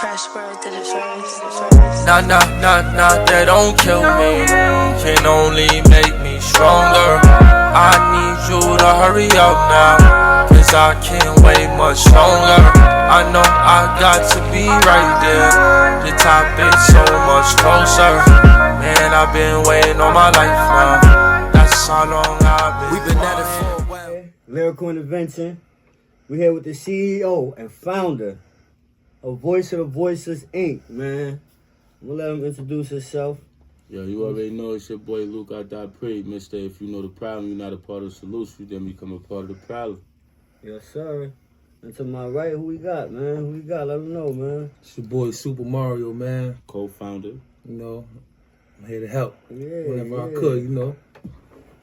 Nah, that don't kill me. Can only make me stronger. I need you to hurry up now, cause I can't wait much longer. I know I got to be right there. The top is so much closer. Man, I've been waiting all my life now. That's how long I've been. We've been at it for a while. Lyrical Intervention. We're here with the CEO and founder of Voice of the Voiceless, Inc., man. I'm gonna let him introduce himself. Yo, you already know it's your boy LUCA. Mister, if you know the problem, you're not a part of the solution, then become a part of the problem. Yes, sir. And to my right, who we got, man? Who we got? Let him know, man. It's your boy Super Mario, man. Co-founder. You know, I'm here to help. Whenever I yeah. could, you know.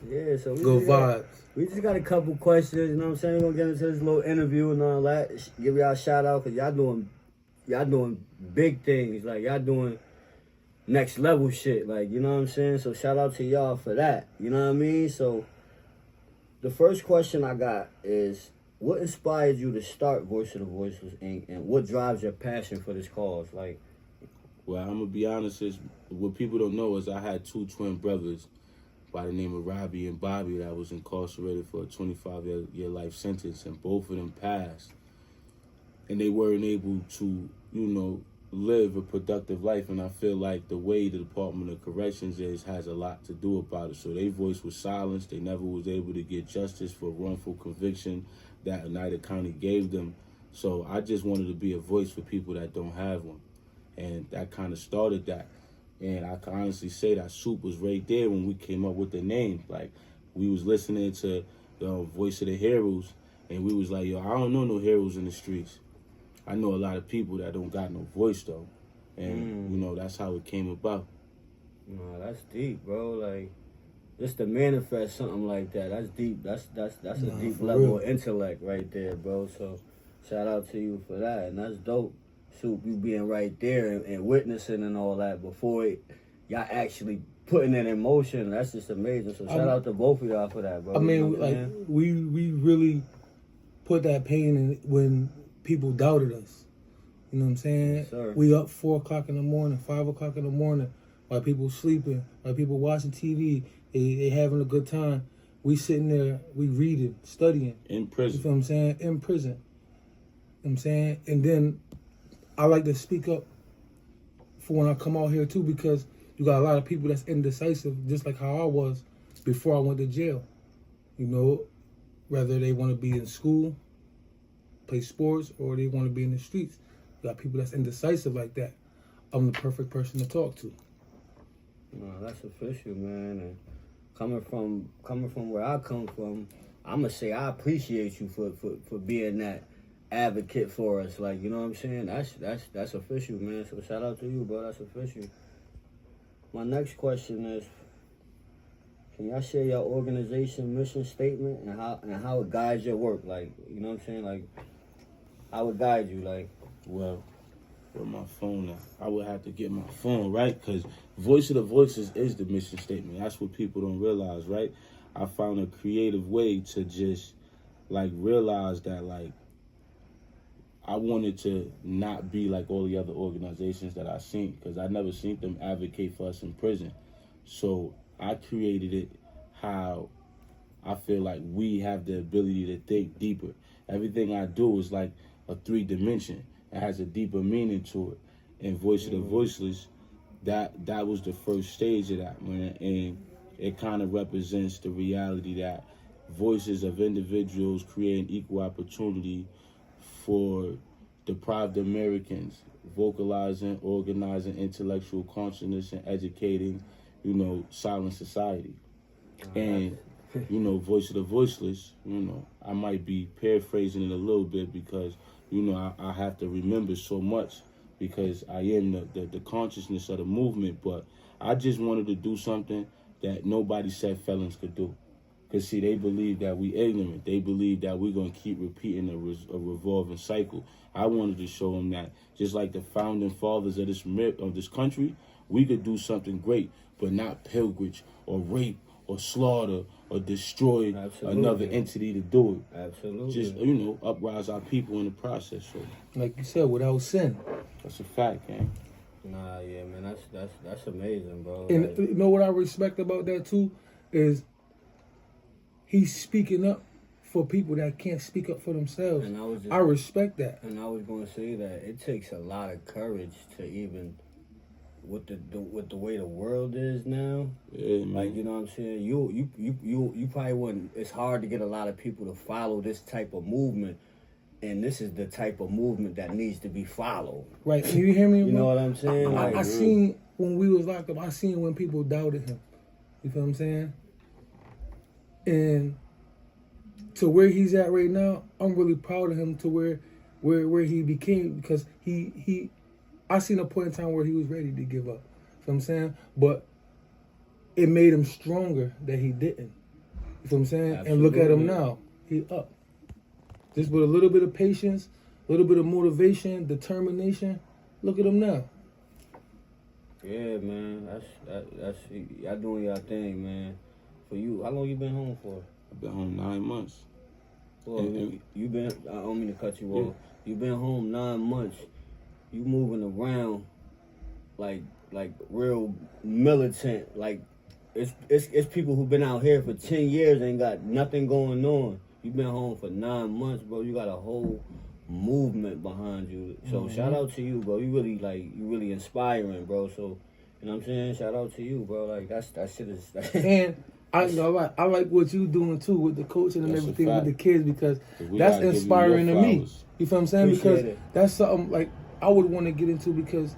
Yeah, so Good vibes. We just got a couple questions, you know what I'm saying? We're gonna get into this little interview and all that. Give y'all a shout out, because y'all doing big things. Like, y'all doing next level shit. Like, you know what I'm saying? So shout out to y'all for that. You know what I mean? So the first question I got is, what inspired you to start Voice of the Voiceless, Inc., and what drives your passion for this cause? Like, well, I'm gonna be honest, what people don't know is I had two twin brothers by the name of Robbie and Bobby that was incarcerated for a 25-year life sentence, and both of them passed. And they weren't able to, you know, live a productive life. And I feel like the way the Department of Corrections has a lot to do about it. So their voice was silenced. They never was able to get justice for wrongful conviction that Oneida County gave them. So I just wanted to be a voice for people that don't have one. And that kind of started that. And I can honestly say that Soup was right there when we came up with the name. Like, we was listening to Voice of the Heroes, and we was like, yo, I don't know no heroes in the streets. I know a lot of people that don't got no voice, though. And, you know, that's how it came about. No, that's deep, bro. Like, just to manifest something like that, that's deep. That's a deep level of intellect right there, bro. So shout out to you for that. And that's dope. Soup, you being right there and witnessing and all that before y'all actually putting it in motion. That's just amazing. So shout out to both of y'all for that, bro. I mean, we really put that pain in when people doubted us. You know what I'm saying? Yes, sir. We up 4 o'clock in the morning, 5 o'clock in the morning, while people sleeping, while people watching TV, they having a good time. We sitting there, we reading, studying. In prison. You feel what I'm saying? In prison. You know what I'm saying? And then I like to speak up for when I come out here too, because you got a lot of people that's indecisive, just like how I was before I went to jail. You know, whether they want to be in school, play sports, or they want to be in the streets. You got people that's indecisive like that. I'm the perfect person to talk to. No, that's official, man. And coming from where I come from, I'ma say I appreciate you for being that advocate for us. Like, you know what I'm saying? That's official, man. So shout out to you, bro. That's official. My next question is, can y'all share your organization mission statement and how it guides your work? Like, you know what I'm saying? Like, how it guides you, like. Well, with my phone now, I would have to get my phone, right? Because Voice of the Voices is the mission statement. That's what people don't realize, right? I found a creative way to just, like, realize that, like, I wanted to not be like all the other organizations that I seen, because I never seen them advocate for us in prison. So I created it how I feel like we have the ability to think deeper. Everything I do is like a 3-dimension. It has a deeper meaning to it. And Voice of the Voiceless, that was the first stage of that, man. And it kind of represents the reality that voices of individuals creating equal opportunity for deprived Americans, vocalizing, organizing intellectual consciousness, and educating, you know, silent society. And, you know, Voice of the Voiceless, you know, I might be paraphrasing it a little bit because, you know, I have to remember so much because I am the consciousness of the movement, but I just wanted to do something that nobody said felons could do. Because, see, they believe that we ignorant. They believe that we're going to keep repeating a revolving cycle. I wanted to show them that just like the founding fathers of this country, we could do something great, but not pilgrimage or rape or slaughter or destroy another entity to do it. Absolutely. Just, you know, uprise our people in the process. So, like you said, without sin. That's a fact, gang. Nah, yeah, man, that's amazing, bro. And Like, you know what I respect about that too is he's speaking up for people that can't speak up for themselves. and I respect that. And I was gonna say that it takes a lot of courage to even, with the way the world is now. Yeah, man. Like, you know what I'm saying? You probably wouldn't. It's hard to get a lot of people to follow this type of movement, and this is the type of movement that needs to be followed. Right? And you hear me? You know what I'm saying? I seen when we was locked up. I seen when people doubted him. You feel what I'm saying? And to where he's at right now, I'm really proud of him. To where he became, because I seen a point in time where he was ready to give up. You know what I'm saying? But it made him stronger that he didn't. You know what I'm saying? Absolutely. And look at him now. He up. Just with a little bit of patience, a little bit of motivation, determination. Look at him now. Yeah, man. That's y'all doing y'all thing, man. For you, how long you been home for? I've been home 9 months. Well, you been. I don't mean to cut you off. You been home 9 months. You moving around like real militant. Like it's people who been out here for 10 years and ain't got nothing going on. You been home for 9 months, bro. You got a whole movement behind you. So shout out to you, bro. You really inspiring, bro. So you know what I'm saying? Shout out to you, bro. Like that shit is. And I like what you doing too with the coaching and That's a everything with fact. the kids, because We that's gotta give you inspiring to your me. flowers. You feel what I'm saying? Appreciate Because it. that's something like I would want to get into, because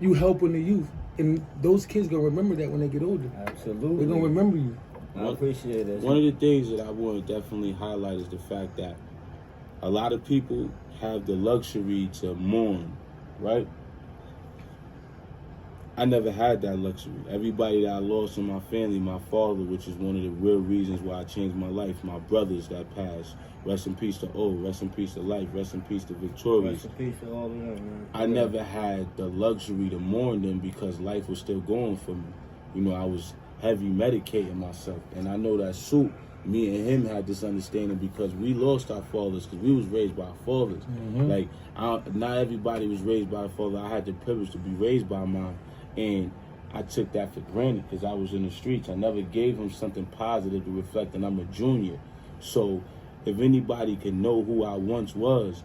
you helping the youth, and those kids gonna remember that when they get older. Absolutely. They're gonna remember you. I appreciate it. One of the things that I want to definitely highlight is the fact that a lot of people have the luxury to mourn, right? I never had that luxury. Everybody that I lost in my family, my father, which is one of the real reasons why I changed my life, my brothers that passed, rest in peace to O, rest in peace to Life, rest in peace to Victorious. Rest in peace to all of them, man. I never had the luxury to mourn them because life was still going for me. You know, I was heavy medicating myself. And I know that Soup, me and him had this understanding because we lost our fathers, because we was raised by our fathers. Like, not everybody was raised by a father. I had the privilege to be raised by mine. And I took that for granted because I was in the streets. I never gave him something positive to reflect that I'm a junior. So if anybody can know who I once was,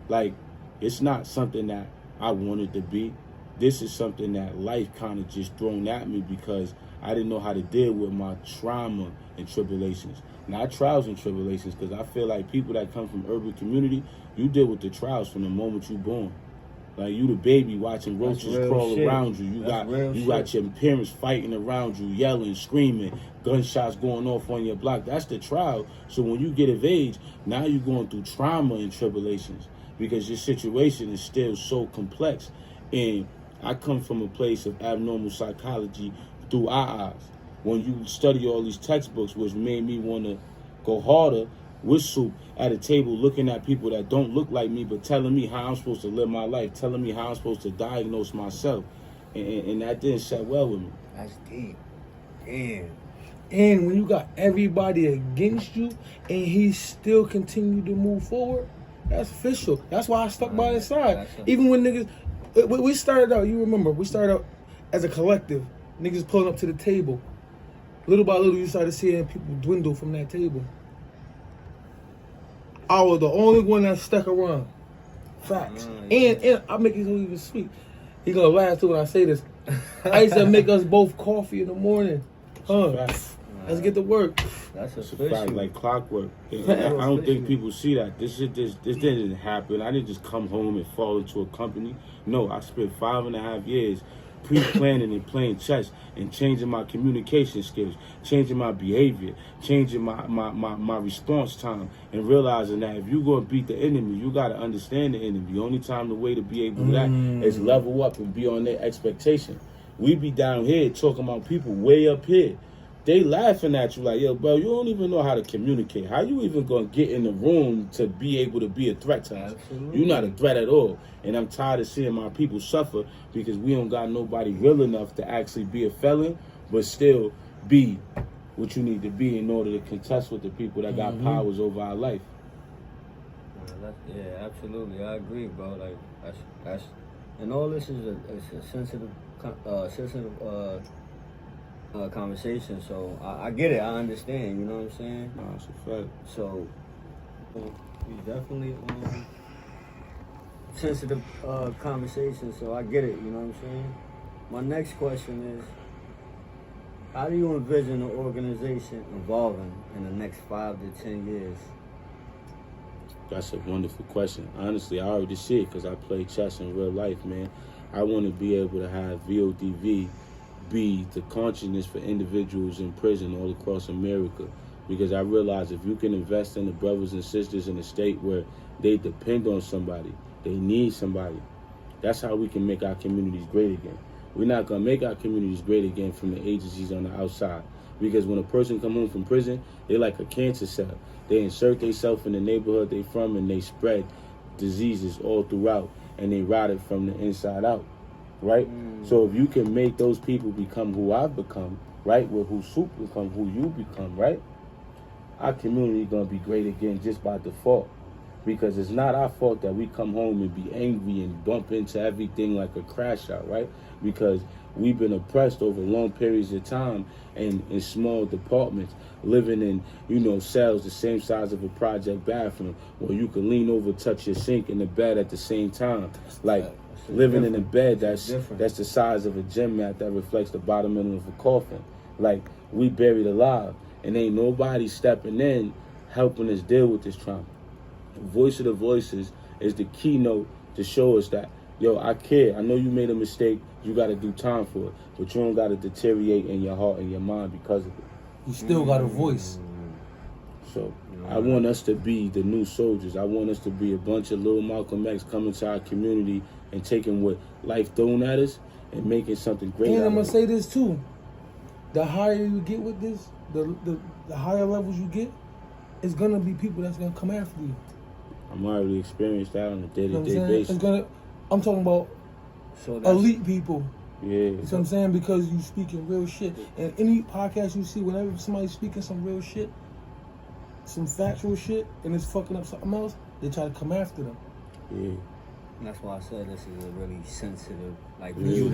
like, it's not something that I wanted to be. This is something that life kind of just thrown at me because I didn't know how to deal with my trauma and tribulations. Not trials and tribulations, because I feel like people that come from urban community, you deal with the trials from the moment you're born. Like, you the baby watching roaches crawl around you. You got your parents fighting around you, yelling, screaming, gunshots going off on your block. That's the trial. So when you get of age, now you're going through trauma and tribulations because your situation is still so complex. And I come from a place of abnormal psychology through our eyes. When you study all these textbooks, which made me want to go harder with Soup at a table looking at people that don't look like me, but telling me how I'm supposed to live my life, telling me how I'm supposed to diagnose myself. And that didn't set well with me. That's deep. Damn. And when you got everybody against you and he still continued to move forward, that's official. That's why I stuck by his side. Even when niggas, we started out, you remember, we started out as a collective. Niggas pulling up to the table. Little by little, you started seeing people dwindle from that table. I was the only one that stuck around. Facts. And I make it so even sweet. He gonna laugh too when I say this. I used to make us both coffee in the morning. Let's get to work. That's a fact, like clockwork. I don't think people see that. This didn't happen. I didn't just come home and fall into a company. No, I spent 5.5 years pre-planning and playing chess and changing my communication skills, changing my behavior, changing my response time, and realizing that if you're going to beat the enemy, you got to understand the enemy. The only time the way to be able to do that is level up and be on their expectation. We be down here talking about people way up here. They laughing at you like, yo, bro, you don't even know how to communicate. How you even going to get in the room to be able to be a threat to us? You're not a threat at all. And I'm tired of seeing my people suffer because we don't got nobody real enough to actually be a felon, but still be what you need to be in order to contest with the people that got powers over our life. Yeah, absolutely. I agree, bro. Like, And all this is a sensitive conversation. So I get it. I understand. You know what I'm saying? Nah, it's a fact. So we definitely sensitive conversation. So I get it. You know what I'm saying? My next question is, how do you envision the organization evolving in the next 5 to 10 years? That's a wonderful question. Honestly, I already see it because I play chess in real life, man. I want to be able to have VODV be the consciousness for individuals in prison all across America. Because I realize if you can invest in the brothers and sisters in a state where they depend on somebody, they need somebody, that's how we can make our communities great again. We're not going to make our communities great again from the agencies on the outside. Because when a person come home from prison, they like a cancer cell. They insert themselves in the neighborhood they from and they spread diseases all throughout and they rot it from the inside out, right? So if you can make those people become who I've become, right? Well, who Soup become, who you become, right? Our community going to be great again just by default. Because it's not our fault that we come home and be angry and bump into everything like a crash out, right? Because we've been oppressed over long periods of time and in small departments, living in, cells the same size of a project bathroom where you can lean over, touch your sink in the bed at the same time. Like living in a bed that's the size of a gym mat that reflects the bottom end of a coffin. Like we buried alive and ain't nobody stepping in helping us deal with this trauma. Voice of the Voices is the keynote to show us that, yo, I care. I know you made a mistake. You got to do time for it. But you don't got to deteriorate in your heart and your mind because of it. You still got a voice. So I want us to be the new soldiers. I want us to be a bunch of little Malcolm X coming to our community and taking what life thrown at us and making something great. And I'm going to say this too. The higher you get with this, the higher levels you get, it's going to be people that's going to come after you. I'm already experienced that on a day-to-day basis. I'm talking about elite people. Yeah. You know what I'm saying? Because you speaking real shit. And any podcast you see, whenever somebody's speaking some real shit, some factual shit, and it's fucking up something else, they try to come after them. Yeah. And that's why I said this is a really sensitive, like for Yeah. you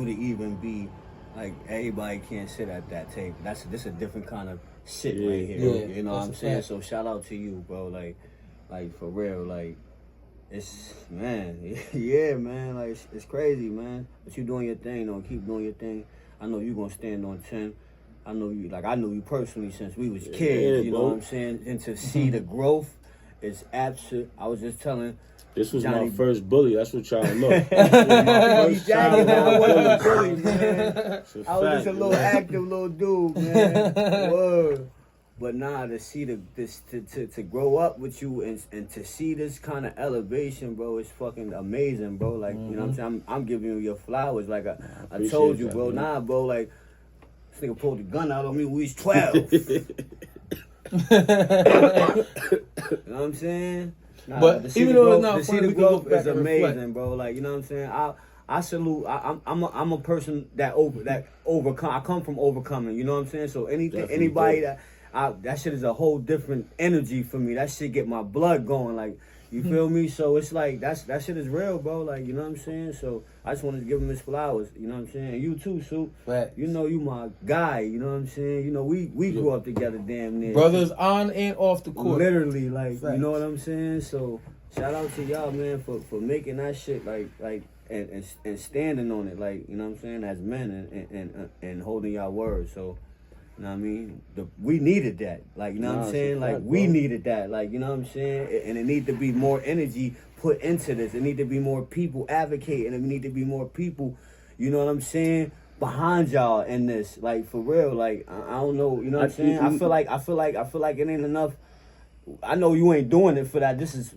to even be, like everybody can't sit at that table. This a different kind of shit right here. Yeah. You know what I'm saying? Fact. So shout out to you, bro. Like for real, like it's man, yeah, man. Like it's crazy, man. But you doing your thing, though. Keep doing your thing. I know you gonna stand on 10. I know you. Like I know you personally since we was kids. You know what I'm saying? And to see the growth is absolute. I was just telling. This was Johnny, my first bully. That's what y'all know. I was just a little active little dude, man. Word. But nah, to see to grow up with you and to see this kind of elevation, bro, is fucking amazing, bro. Like, you know what I'm saying? I'm giving you your flowers. Like I told you, bro. Nah, bro, like this nigga pulled the gun out on me when we was 12. You know what I'm saying? Nah, But even though it's not funny, the we can look growth back is and amazing, reflect. bro. Like, you know what I'm saying? I salute. I'm a person that overcome. I come from overcoming. You know what I'm saying? So anybody that shit is a whole different energy for me. That shit get my blood going. Like, you feel me? So it's like that shit is real, bro. Like, you know what I'm saying? So I just wanted to give him his flowers. You know what I'm saying? And you too, Sue. Facts. You know you my guy. You know what I'm saying? You know we grew up together, damn near. Brothers on and off the court. Literally, like, Facts. you know what I'm saying? So shout out to y'all, man, for making that shit like and standing on it, like, you know what I'm saying, as men and holding y'all word. So, you know what I mean? We needed that. Like, you know what I'm saying? Like, we needed that. Like, you know what I'm saying? And it need to be more energy put into this. It need to be more people advocating. It need to be more people, you know what I'm saying, behind y'all in this. Like, for real. Like, I don't know, you know what I'm saying? I feel like it ain't enough. I know you ain't doing it for that. This is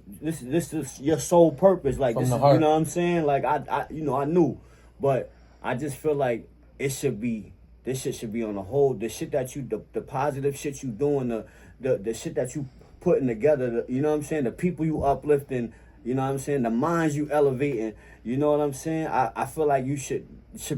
your sole purpose. Like, From this the is, heart. you know what I'm saying? Like, I knew, but I just feel like this shit should be on the whole. The shit that the positive shit you doing, the shit that you putting together, you know what I'm saying? The people you uplifting, you know what I'm saying? The minds you elevating, you know what I'm saying? I feel like you should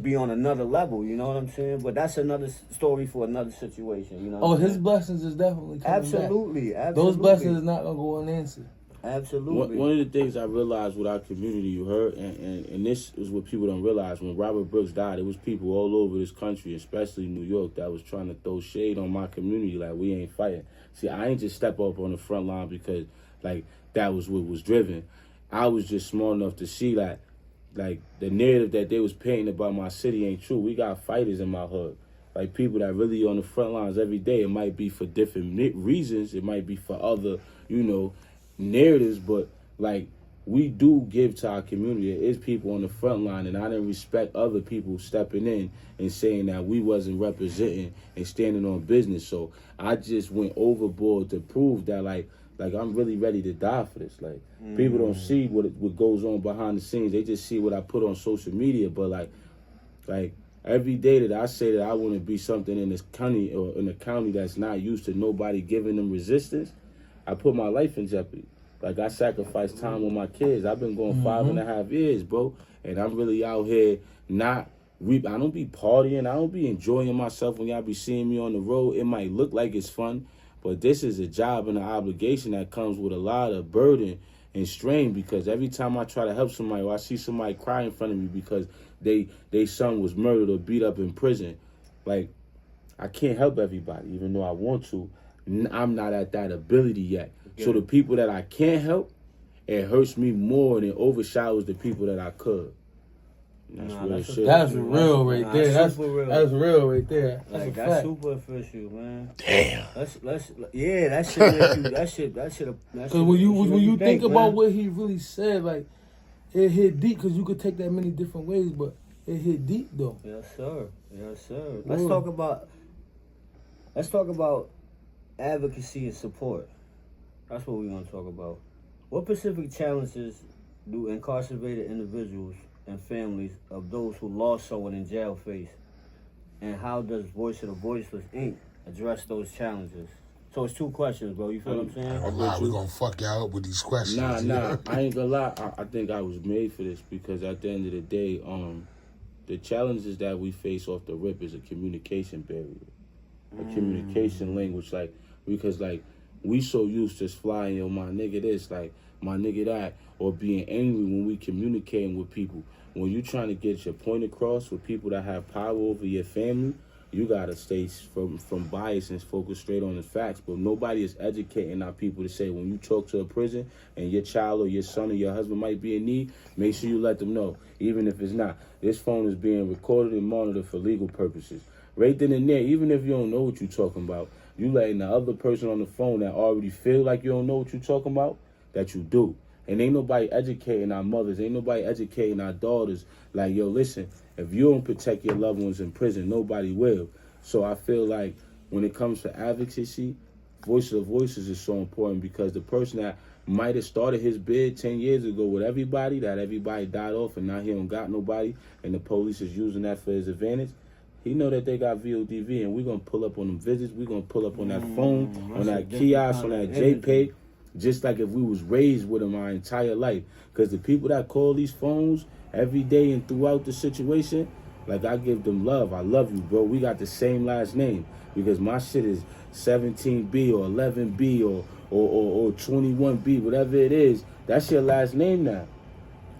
be on another level, you know what I'm saying? But that's another story for another situation, you know what I'm His saying? blessings is definitely coming Absolutely. back. Those blessings is not going to go unanswered. Absolutely. One of the things I realized with our community, you heard, and this is what people don't realize. When Robert Brooks died, it was people all over this country, especially New York, that was trying to throw shade on my community, like we ain't fighting. See, I ain't just step up on the front line because, like, that was what was driven. I was just smart enough to see that, like, the narrative that they was painting about my city ain't true. We got fighters in my hood. Like, people that really on the front lines every day. It might be for different reasons. It might be for other, narratives, but, like, we do give to our community. There is people on the front line, and I didn't respect other people stepping in and saying that we wasn't representing and standing on business. So I just went overboard to prove that, like I'm really ready to die for this. Like, people don't see what goes on behind the scenes. They just see what I put on social media. But like every day that I say that I want to be something in this county or in a county that's not used to nobody giving them resistance, I put my life in jeopardy. Like, I sacrificed time with my kids. I've been going 5.5 years, bro. And I'm really out here I don't be partying. I don't be enjoying myself when y'all be seeing me on the road. It might look like it's fun, but this is a job and an obligation that comes with a lot of burden and strain, because every time I try to help somebody or I see somebody cry in front of me because they son was murdered or beat up in prison, like, I can't help everybody, even though I want to. I'm not at that ability yet. So the people that I can't help, it hurts me more and it overshadows the people that I could. That's real shit. That's real right there. That's real right there. Like, that's super official, man. Damn. Let's yeah, that shit make you, that shit. Because when you think about what he really said, like, it hit deep, because you could take that many different ways, but it hit deep though. Yes, sir. Yes, sir. Let's talk about advocacy and support. That's what we're going to talk about. What specific challenges do incarcerated individuals and families of those who lost someone in jail face? And how does Voice of the Voiceless, Inc. address those challenges? So it's 2 questions, bro. You feel what I'm saying? We're going to fuck y'all up with these questions. Nah. I ain't gonna lie. I think I was made for this, because at the end of the day, the challenges that we face off the rip is a communication barrier. A communication language, because we so used to flying, yo, my nigga this, like, my nigga that, or being angry when we communicating with people. When you trying to get your point across with people that have power over your family, you gotta stay from bias and focus straight on the facts. But nobody is educating our people to say, when you talk to a prison and your child or your son or your husband might be in need, make sure you let them know, even if it's not. This phone is being recorded and monitored for legal purposes. Right then and there, even if you don't know what you're talking about, you letting the other person on the phone that already feel like you don't know what you're talking about, that you do. And ain't nobody educating our mothers, ain't nobody educating our daughters. Like, yo, listen, if you don't protect your loved ones in prison, nobody will. So I feel like when it comes to advocacy, Voice of the Voices is so important, because the person that might have started his bid 10 years ago with everybody, that everybody died off and now he don't got nobody, and the police is using that for his advantage, he know that they got VODV, and we're going to pull up on them visits. We're going to pull up on that phone, on that kiosk, on that JPay, just like if we was raised with them our entire life. Because the people that call these phones every day and throughout the situation, like, I give them love. I love you, bro. We got the same last name, because my shit is 17B or 11B or 21B, whatever it is. That's your last name now.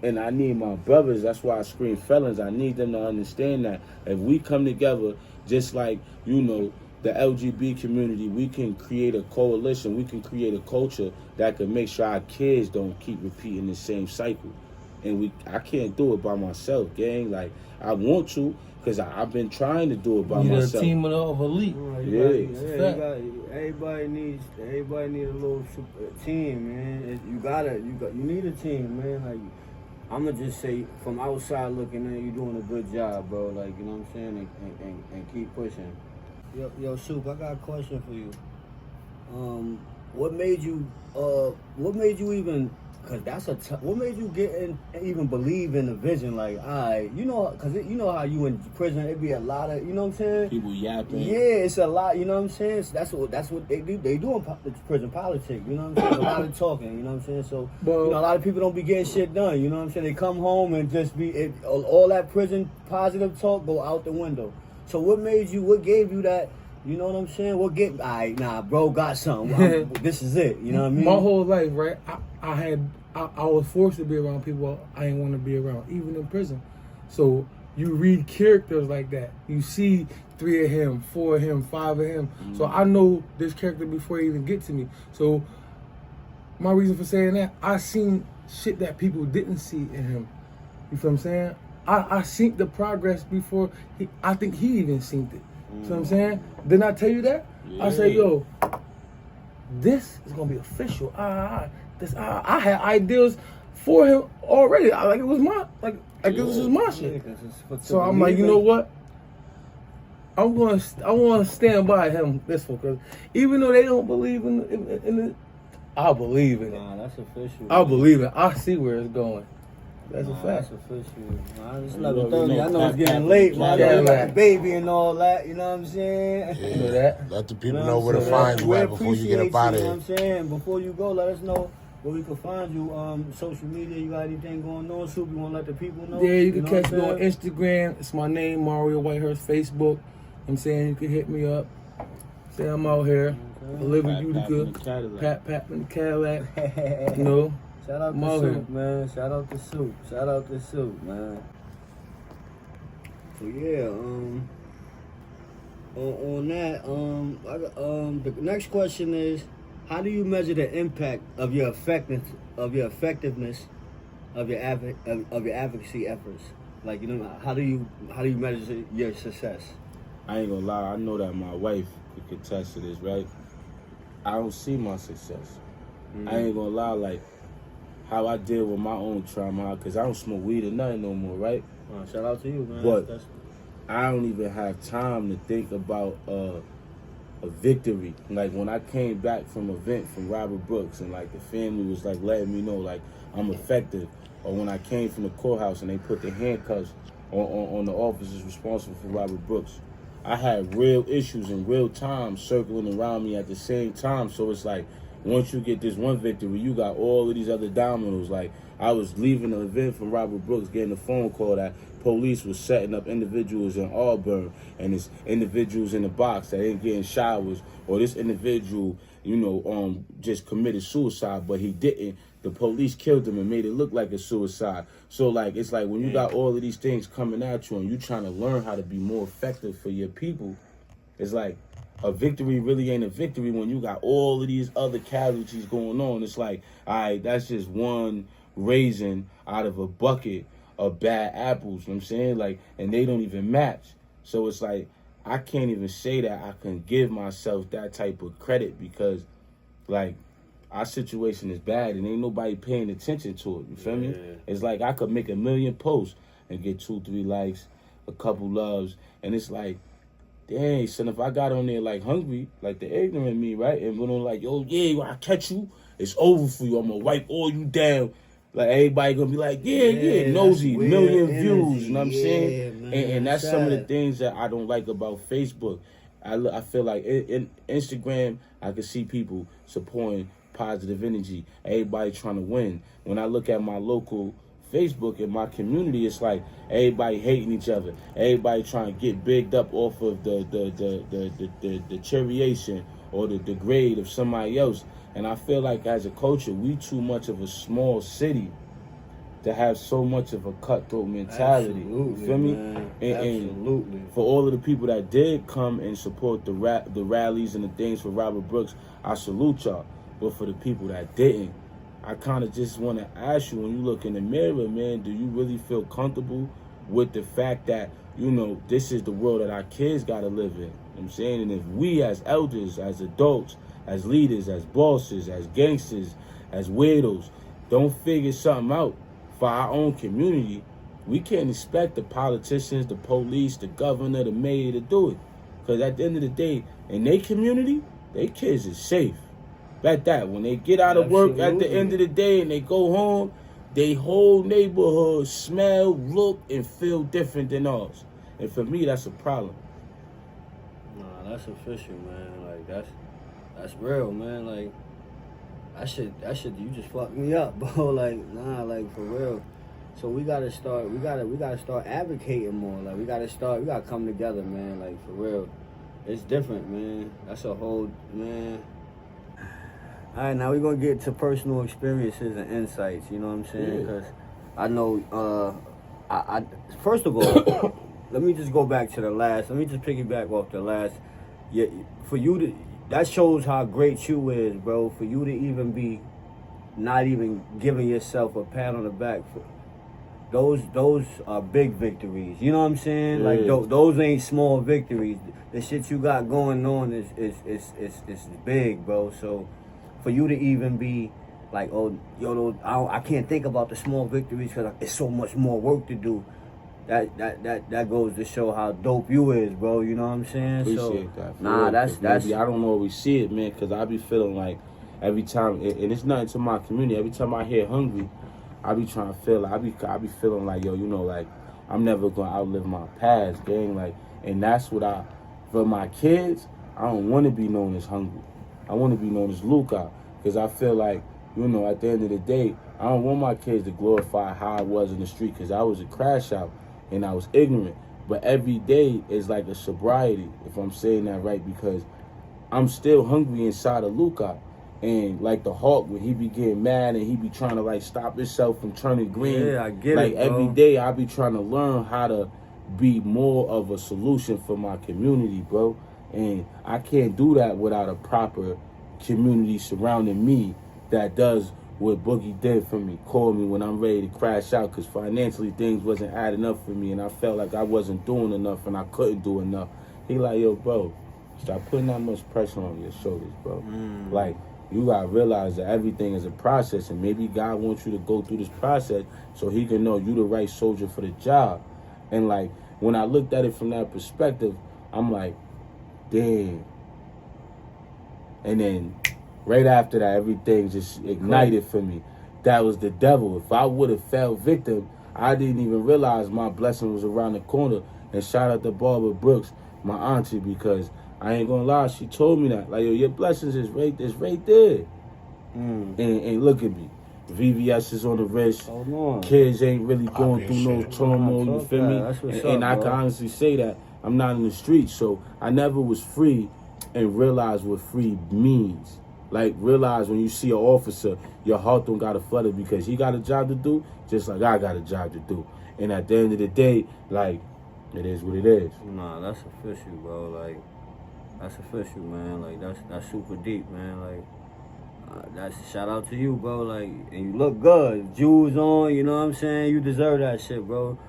And I need my brothers, that's why I scream felons, I need them to understand that if we come together, just like, the LGBT community, we can create a coalition, we can create a culture that can make sure our kids don't keep repeating the same cycle. And I can't do it by myself, gang. Like, I want to, because I've been trying to do it by myself. You need a team of elite. Everybody needs a little team, man. You need a team, man. Like, I'm going to just say, from outside looking in, you're doing a good job, bro. Like, you know what I'm saying? And keep pushing. Yo, Soup, I got a question for you. What made you even, what made you get in, even believe in the vision? Like, because you know how you in prison, it be a lot of, you know what I'm saying? People yapping. Yeah, it's a lot, you know what I'm saying? So that's what they do. They do in prison politics, you know what I'm saying? A lot of talking, you know what I'm saying? So, a lot of people don't be getting shit done, you know what I'm saying? They come home and just all that prison positive talk go out the window. So what gave you that You know what I'm saying? What get? Alright, nah, bro, got something. This is it. You know what I mean? My whole life, right? I was forced to be around people I didn't want to be around, even in prison. So you read characters like that. You see 3 of him, 4 of him, 5 of him. So I know this character before he even get to me. So my reason for saying that, I seen shit that people didn't see in him. You feel what I'm saying? I seen the progress before I think he even seen it. You know what I'm saying? Didn't I tell you that? Yeah. I say, yo, this is gonna be official. I had ideas for him already. Like it was my this was my shit. So I'm like, you know what? I want to stand by him this one, because even though they don't believe in it, I believe in it. Nah, that's official. I believe it. I see where it's going. That's a fact. That's official. Nah, it's know, 11:30. I know it's getting Pat, late, man. yeah, I got man. the baby and all that. You know what I'm saying? Yeah. You know that? Let the people You know where to what I'm find saying? you We at before you get up appreciate out of you, here. know what I'm saying? Before you go, let us know where we can find you. Social media, you got anything going on? Soup, you want to let the people know? Yeah, you can know catch what me I'm on Instagram. It's my name, Mario Whitehurst. Facebook. I'm saying you can hit me up. Say I'm out here. I live in Utica. Pat in the Cadillac. saying? You know. Shout out to Soup, man. Shout out to Soup. Shout out to Soup, man. So yeah, on that, the next question is, how do you measure the impact of your effectiveness of your advocacy efforts? Like, you know, how do you measure your success? I ain't gonna lie, I know that my wife could attest to this, right? I don't see my success. I ain't gonna lie, like, how I deal with my own trauma, because I don't smoke weed or nothing no more, right? Shout out to you, man. But I don't even have time to think about a victory. Like, when I came back from an event from Robert Brooks, and like the family was like letting me know like I'm effective, or when I came from the courthouse and they put the handcuffs on the officers responsible for Robert Brooks, I had real issues in real time circling around me at the same time. So it's like, once you get this one victory, you got all of these other dominoes. Like, I was leaving the event from Robert Brooks, getting a phone call that police was setting up individuals in Auburn, and it's individuals in the box that ain't getting showers, or this individual, you know, just committed suicide, but he didn't. The police killed him and made it look like a suicide. So, like, it's like when you got all of these things coming at you and you trying to learn how to be more effective for your people, it's like, a victory really ain't a victory when you got all of these other casualties going on. It's like, all right, that's just one raisin out of a bucket of bad apples, you know what I'm saying? Like, and they don't even match. So it's like, I can't even say that I can give myself that type of credit, because, like, our situation is bad and ain't nobody paying attention to it, you feel me? It's like I could make 1 million posts and get 2-3 likes, a couple loves, and it's like, dang, son, if I got on there like hungry, like the ignorant me, right? And went on like, yo, yeah, when I catch you, it's over for you. I'm gonna wipe all you down. Like, everybody gonna be like, yeah, nosy, million views, you know what I'm saying? Man, And that's some of the things that I don't like about Facebook. I feel like in Instagram, I can see people supporting positive energy, everybody trying to win. When I look at my local Facebook and my community, it's like everybody hating each other. Everybody trying to get bigged up off of the deterioration or the degrade of somebody else. And I feel like as a culture, we too much of a small city to have so much of a cutthroat mentality. Absolutely, you feel me? man. And for all of the people that did come and support the rallies and the things for Robert Brooks, I salute y'all. But for the people that didn't, I kind of just want to ask you, when you look in the mirror, man, do you really feel comfortable with the fact that, you know, this is the world that our kids got to live in? You know what I'm saying? And if we as elders, as adults, as leaders, as bosses, as gangsters, as weirdos, don't figure something out for our own community, we can't expect the politicians, the police, the governor, the mayor to do it. Because at the end of the day, in their community, their kids is safe. At that, when they get out of work at the end of the day and they go home, they whole neighborhood smell, look, and feel different than ours. And for me, that's a problem. Nah, that's official, man. Like, that's real, man. Like, that shit, you just fucked me up, bro. Like, nah, like, for real. So we gotta start advocating more. Like, we gotta come together, man. Like, for real. It's different, man. That's a whole, man. All right, now we're going to get to personal experiences and insights, you know what I'm saying? Because I know, I first of all, let me just go back to let me just piggyback off the last. Yeah, for you to, that shows how great you is, bro. For you to even be not even giving yourself a pat on the back, those are big victories. You know what I'm saying? Yeah. Like those ain't small victories. The shit you got going on is big, bro. So for you to even be like, oh, yo, I can't think about the small victories because it's so much more work to do. That goes to show how dope you is, bro. You know what I'm saying? Appreciate that. Nah, that's maybe I don't always see it, man, because I be feeling like every time, and it's nothing to my community. Every time I hear hungry, I be trying to feel. I be feeling like, yo, you know, like I'm never gonna outlive my past, gang. Like, and that's what for my kids, I don't want to be known as hungry. I want to be known as LUCA, because I feel like, you know, at the end of the day, I don't want my kids to glorify how I was in the street, because I was a crash out and I was ignorant. But every day is like a sobriety, if I'm saying that right, because I'm still hungry inside of LUCA. And like the Hawk, when he be getting mad and he be trying to like stop himself from turning green. Yeah, I get like it, bro. every day I be trying to learn how to be more of a solution for my community, bro. And I can't do that without a proper community surrounding me that does what Boogie did for me. Call me when I'm ready to crash out, because financially things wasn't adding up for me and I felt like I wasn't doing enough and I couldn't do enough. He like, yo, bro, stop putting that much pressure on your shoulders, bro. Like, you gotta realize that everything is a process, and maybe God wants you to go through this process so he can know you the right soldier for the job. And like, when I looked at it from that perspective, I'm like, damn. And then right after that, everything just ignited for me. That was the devil. If I would have fell victim, I didn't even realize my blessing was around the corner. And shout out to Barbara Brooks, my auntie, because I ain't gonna lie, she told me that. Like, yo, your blessings is right there. And look at me. VVS is on the wrist. Kids ain't really going through no turmoil, you feel me? And I can honestly say that I'm not in the streets, so I never was free and realized what free means. Like, realize when you see an officer, your heart don't gotta flutter because he got a job to do, just like I got a job to do. And at the end of the day, like, it is what it is. Nah, that's official, bro. Like, that's official, man. Like, that's super deep, man. Like, that's a shout out to you, bro. Like, and you look good. Jewels on, you know what I'm saying? You deserve that shit, bro.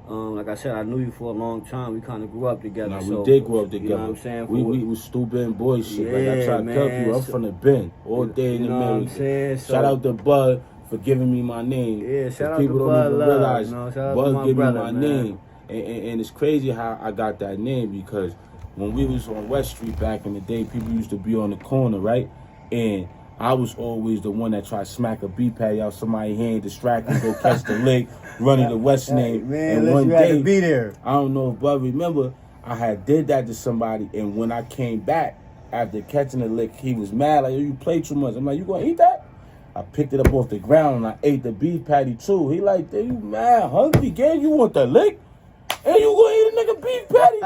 Like I said, I knew you for a long time. We kind of grew up together. Nah, so, we did grow up together. You know what I'm saying? We was stupid and boy shit. Yeah, like I tried to tell man. you, I'm from the bin all day in you know America. what I'm saying? So, shout out to Bud for giving me my name. Yeah, shout out people to don't Bud even Love, realize you know, shout out Bud to my gave brother, me my man. name. And it's crazy how I got that name, because when we was on West Street back in the day, people used to be on the corner, right? And I was always the one that tried to smack a beat pad out somebody's hand, distracted, go catch the lick, running the West name. Man, and one you had day, to be there. I don't know if Bud remember, I had did that to somebody, and when I came back after catching the lick, he was mad, like, you play too much. I'm like, you gonna eat that? I picked it up off the ground and I ate the beef patty too. He like, you mad hungry, gang? You want the lick? And you gonna eat a nigga beef patty?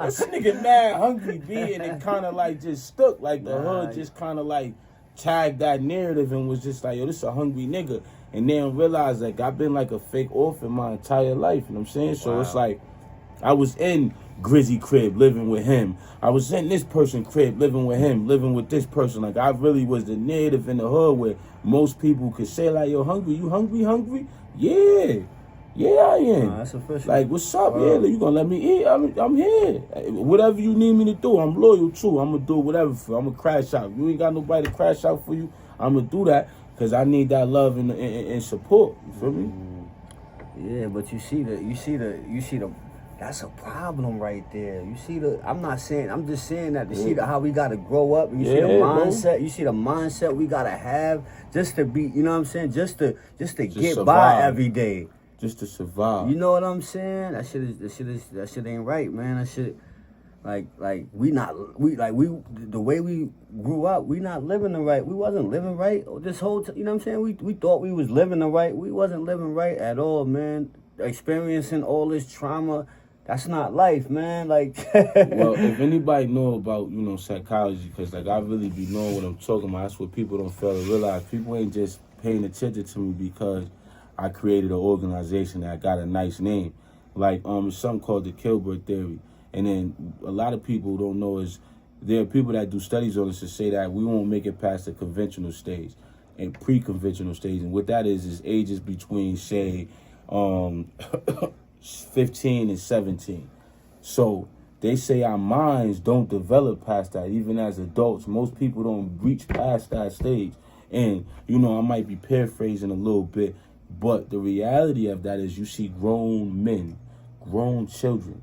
This nigga mad hungry, B, and it kind of like just stuck. Like the hood just kind of like tagged that narrative and was just like, yo, this a hungry nigga. And then realized like I've been like a fake orphan my entire life, you know what I'm saying? So it's like I was in Grizzy crib living with him. I was in this person crib living with him, living with this person. Like I really was the native in the hood where most people could say like, yo, hungry? You hungry? Yeah. Yeah, I am. Nah, that's official. Like, what's up? Yeah, you gonna let me eat? I'm here. Whatever you need me to do, I'm loyal too. I'm gonna do whatever for you. I'm gonna crash out. You ain't got nobody to crash out for you. I'm gonna do that because I need that love and support. You feel me? Yeah, but you see the. That's a problem right there. You see I'm just saying that to see how we gotta grow up. You see the mindset. Bro. You see the mindset we gotta have just to be. You know what I'm saying? Just to get survive. by every day. Just to survive. You know what I'm saying? That shit ain't right, man. That shit, like the way we grew up, we not living the right. We wasn't living right this whole time. You know what I'm saying? We thought we was living the right. We wasn't living right at all, man. Experiencing all this trauma That's not life, man. Like, well, if anybody know about, psychology, because, like, I really be knowing what I'm talking about. That's what people don't fail to realize. People ain't just paying attention to me because I created an organization that got a nice name. Like, it's something called the Kilbert theory. And then a lot of people don't know is there are people that do studies on this to say that we won't make it past the conventional stage and pre-conventional stage. And what that is ages between, say, 15 and 17. So they say our minds don't develop past that. Even as adults, most people don't reach past that stage. And, I might be paraphrasing a little bit, but the reality of that is you see grown men, grown children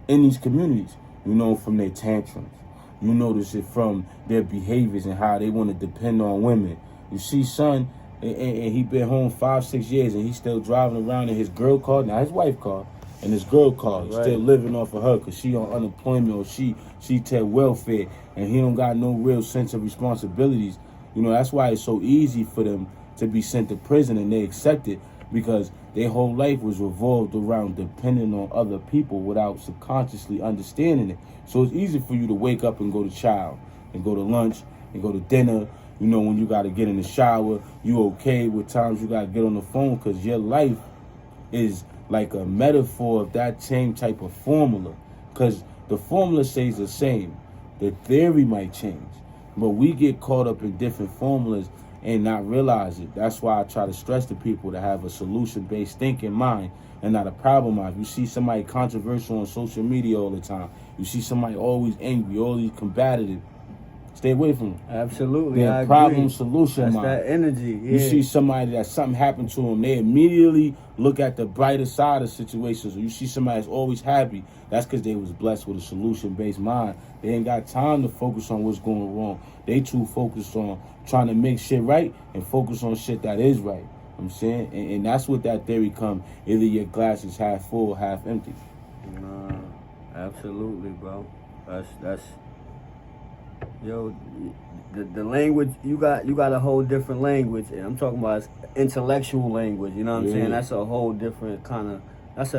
in these communities, from their tantrums. You notice it from their behaviors and how they want to depend on women. You see son, and he been home 5-6 years and he's still driving around in his girl car, not his wife car, and his girl car. He's still living off of her because she on unemployment or she take welfare, and he don't got no real sense of responsibilities. That's why it's so easy for them to be sent to prison and they accept it, because their whole life was revolved around depending on other people without subconsciously understanding it. So it's easy for you to wake up and go to chow and go to lunch and go to dinner. When you got to get in the shower, you okay with times you got to get on the phone, because your life is like a metaphor of that same type of formula, because the formula stays the same. The theory might change, but we get caught up in different formulas and not realize it. That's why I try to stress to people to have a solution-based thinking mind and not a problem mind. You see somebody controversial on social media all the time. You see somebody always angry, always combative. Stay away from them. Absolutely, I problem solution That's mind. that energy. Yeah. You see somebody that something happened to them, they immediately look at the brighter side of situations. Or you see somebody that's always happy, that's because they was blessed with a solution-based mind. They ain't got time to focus on what's going wrong. They too focused on trying to make shit right and focus on shit that is right. I'm saying, and that's what that theory come. Either your glass is half full, half empty. Nah, absolutely, bro. That's yo, the language you got a whole different language, and I'm talking about intellectual language. You know what I'm saying? That's a whole different kind of. That's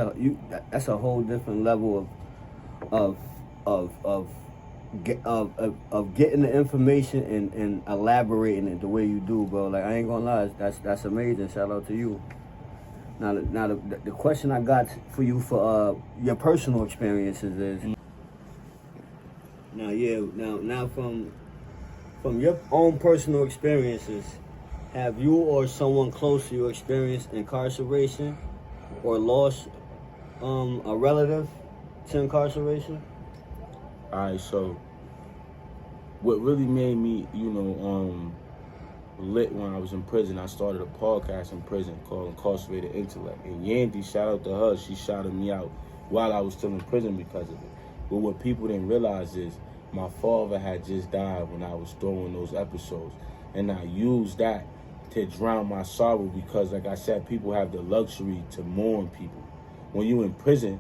a whole different level of getting the information and elaborating it the way you do, bro. Like, I ain't gonna lie, that's amazing. Shout out to you. Now the question I got for you for your personal experiences is. Now from your own personal experiences, have you or someone close to you experienced incarceration or lost a relative to incarceration? Alright, so what really made me, lit when I was in prison, I started a podcast in prison called Incarcerated Intellect. And Yandy, shout out to her, she shouted me out while I was still in prison because of it. But what people didn't realize is my father had just died when I was throwing those episodes. And I used that to drown my sorrow because, like I said, people have the luxury to mourn people. When you're in prison,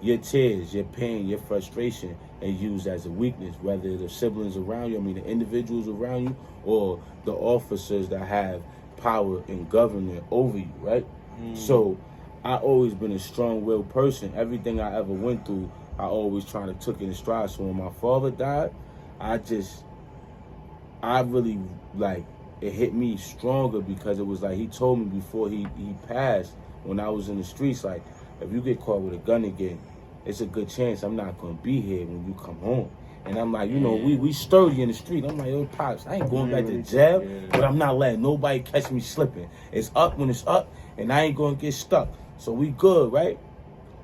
your tears, your pain, your frustration is used as a weakness, whether the siblings around you, the individuals around you, or the officers that have power and government over you, right? So I always been a strong-willed person. Everything I ever went through, I always try to took it in stride. So when my father died, I really, like, it hit me stronger because it was like he told me before he passed, when I was in the streets, like, if you get caught with a gun again, it's a good chance I'm not going to be here when you come home. And I'm like, we sturdy in the street. I'm like, yo, Pops, I ain't going back to jail, but I'm not letting nobody catch me slipping. It's up when it's up, and I ain't going to get stuck. So we good, right?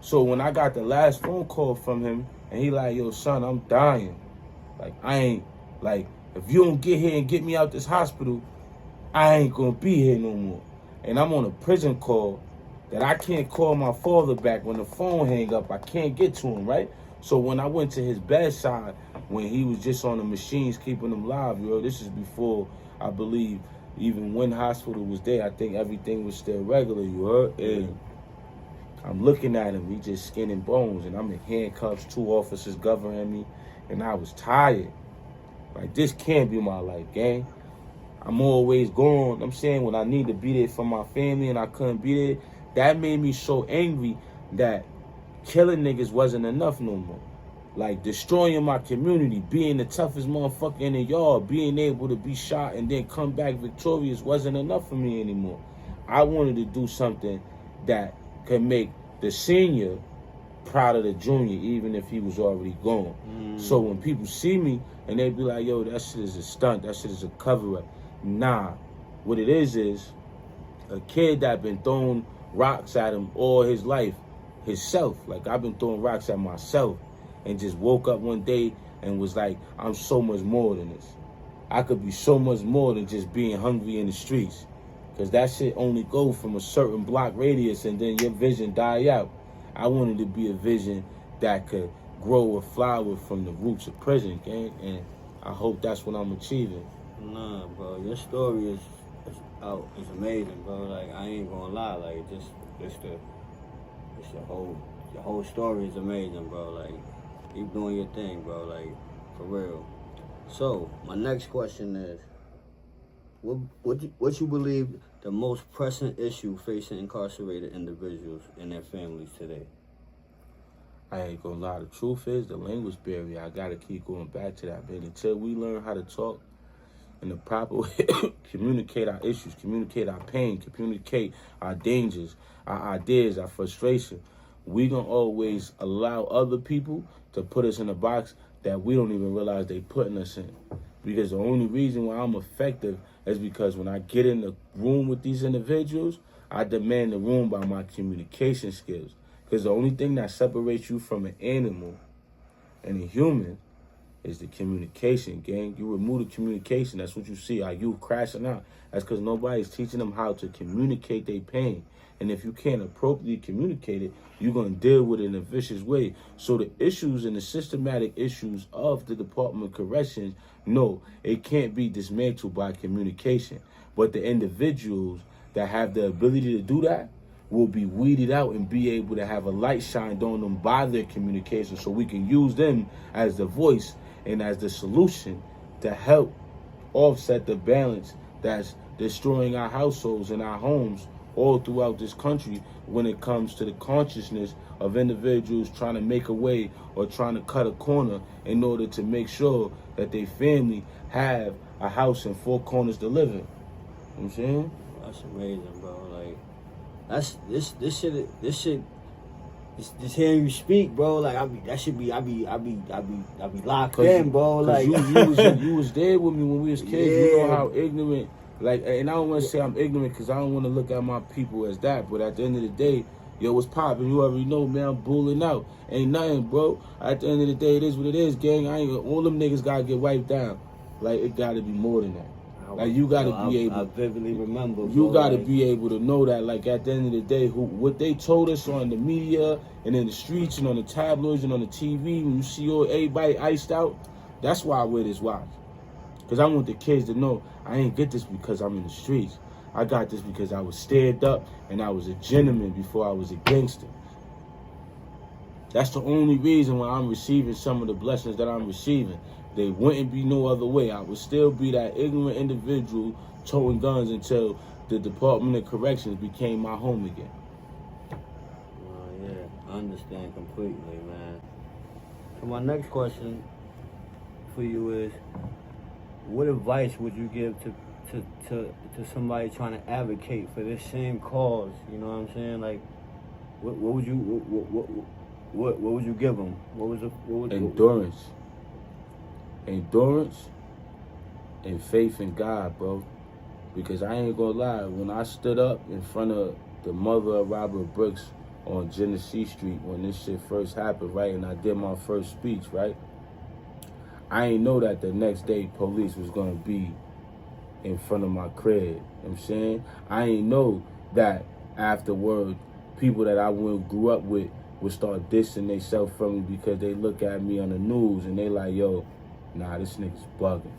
So when I got the last phone call from him, and he like, yo, son, I'm dying. Like, if you don't get here and get me out this hospital, I ain't gonna be here no more. And I'm on a prison call that I can't call my father back when the phone hang up. I can't get to him, right? So when I went to his bedside, when he was just on the machines keeping him alive, this is before, I believe, even when hospital was there, I think everything was still regular, you heard? And I'm looking at him, he just skin and bones, and I'm in handcuffs, 2 officers governing me, and I was tired. Like, this can't be my life, gang. I'm always gone. I'm saying when I need to be there for my family and I couldn't be there, that made me so angry that killing niggas wasn't enough no more. Like, destroying my community, being the toughest motherfucker in the yard, being able to be shot and then come back victorious wasn't enough for me anymore. I wanted to do something that could make the senior proud of the junior, even if he was already gone. So when people see me and they be like, yo, that shit is a stunt, that shit is a cover-up. Nah, what it is a kid that been throwing rocks at him all his life, himself. Like, I've been throwing rocks at myself and just woke up one day and was like, I'm so much more than this. I could be so much more than just being hungry in the streets. Because that shit only go from a certain block radius and then your vision die out. I wanted to be a vision that could grow a flower from the roots of prison, gang. And I hope that's what I'm achieving. Nah, bro, your story is amazing, bro. Like, I ain't gonna lie, like, your whole story is amazing, bro. Like, keep doing your thing, bro. Like, for real. So, my next question is, what you believe the most pressing issue facing incarcerated individuals and their families today? I ain't gonna lie, the truth is the language barrier. I gotta keep going back to that, man. Until we learn how to talk in the proper way, communicate our issues, communicate our pain, communicate our dangers, our ideas, our frustration, we gonna always allow other people to put us in a box that we don't even realize they putting us in. Because the only reason why I'm effective is because when I get in the room with these individuals, I demand the room by my communication skills. Because the only thing that separates you from an animal and a human is the communication, gang. You remove the communication, that's what you see. Are you crashing out? That's because nobody's teaching them how to communicate their pain. And if you can't appropriately communicate it, you're going to deal with it in a vicious way. So the issues and the systematic issues of the Department of Corrections, no, it can't be dismantled by communication. But the individuals that have the ability to do that will be weeded out and be able to have a light shined on them by their communication, so we can use them as the voice and as the solution to help offset the balance that's destroying our households and our homes all throughout this country when it comes to the consciousness of individuals trying to make a way or trying to cut a corner in order to make sure that their family have a house and four corners to live in. You know what I'm saying? That's amazing, bro. Like, that's this shit. Just hearing you speak, bro. Like, I be locked in, bro. Like, you was there with me when we was kids. Yeah. You know how ignorant. Like, and I don't want to say I'm ignorant because I don't want to look at my people as that. But at the end of the day, yo, what's poppin'? You already know, man. I'm bulling out. Ain't nothing, bro. At the end of the day, it is what it is, gang. All them niggas gotta get wiped down. Like, it gotta be more than that. Like, you gotta be able. I vividly remember. You bro, gotta like, be able to know that. Like, at the end of the day, what they told us on the media and in the streets and on the tabloids and on the TV, when you see everybody iced out, that's why I wear this watch. Because I want the kids to know I ain't get this because I'm in the streets. I got this because I was stared up and I was a gentleman before I was a gangster. That's the only reason why I'm receiving some of the blessings that I'm receiving. They wouldn't be no other way. I would still be that ignorant individual towing guns until the Department of Corrections became my home again. Yeah, I understand completely, man. So my next question for you is, what advice would you give to somebody trying to advocate for this same cause? You know what I'm saying? Like, what would you give them? Endurance. Endurance and faith in God, bro. Because I ain't gonna lie, when I stood up in front of the mother of Robert Brooks on Genesee Street when this shit first happened, right, and I did my first speech, right, I ain't know that the next day police was gonna be in front of my crib. You know what I'm saying? I ain't know that afterward people that I grew up with would start dissing themselves from me because they look at me on the news and they like, yo, nah, this nigga's bugging.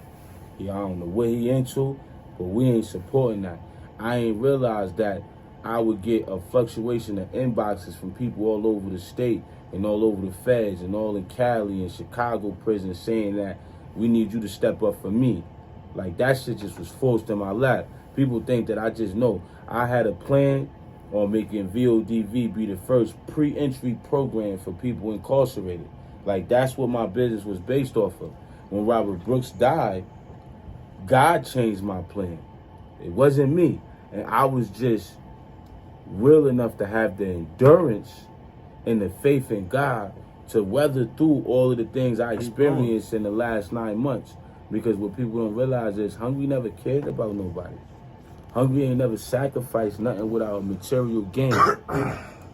Yeah, I don't know what he into, but we ain't supporting that. I ain't realized that I would get a fluctuation of inboxes from people all over the state and all over the feds and all in Cali and Chicago prison saying that we need you to step up for me. Like, that shit just was forced in my lap. People think that I just know. I had a plan on making VODV be the first pre-entry program for people incarcerated. Like, that's what my business was based off of. When Robert Brooks died, God changed my plan. It wasn't me. And I was just real enough to have the endurance and the faith in God to weather through all of the things I experienced in the last 9 months. Because what people don't realize is Hungry never cared about nobody. Hungry ain't never sacrificed nothing without a material gain.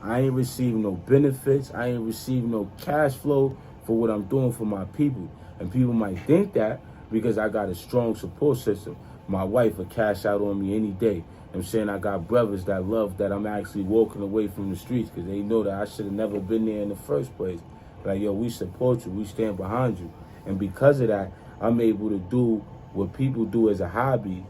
I ain't received no benefits. I ain't received no cash flow for what I'm doing for my people. And people might think that because I got a strong support system. My wife will cash out on me any day. I'm saying I got brothers that love that I'm actually walking away from the streets because they know that I should have never been there in the first place. Like, yo, we support you. We stand behind you. And because of that, I'm able to do what people do as a hobby,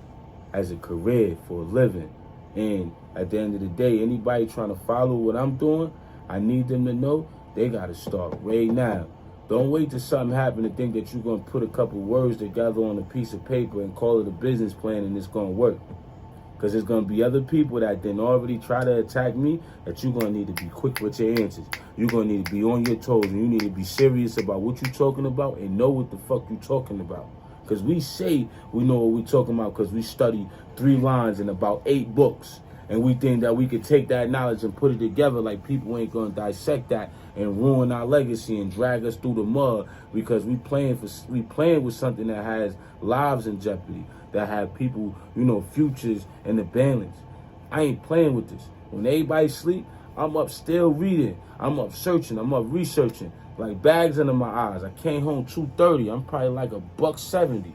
as a career, for a living. And at the end of the day, anybody trying to follow what I'm doing, I need them to know they got to start right now. Don't wait till something happen to think that you're going to put a couple words together on a piece of paper and call it a business plan and it's going to work. Because there's going to be other people that then already try to attack me that you're going to need to be quick with your answers. You're going to need to be on your toes and you need to be serious about what you're talking about and know what the fuck you're talking about. Because we say we know what we're talking about because we study 3 lines in about 8 books. And we think that we could take that knowledge and put it together like people ain't going to dissect that and ruin our legacy and drag us through the mud because we playing with something that has lives in jeopardy, that have people, futures in the balance. I ain't playing with this. When everybody sleep, I'm up still reading. I'm up searching. I'm up researching. Like bags under my eyes. I came home 2:30. I'm probably like $1.70.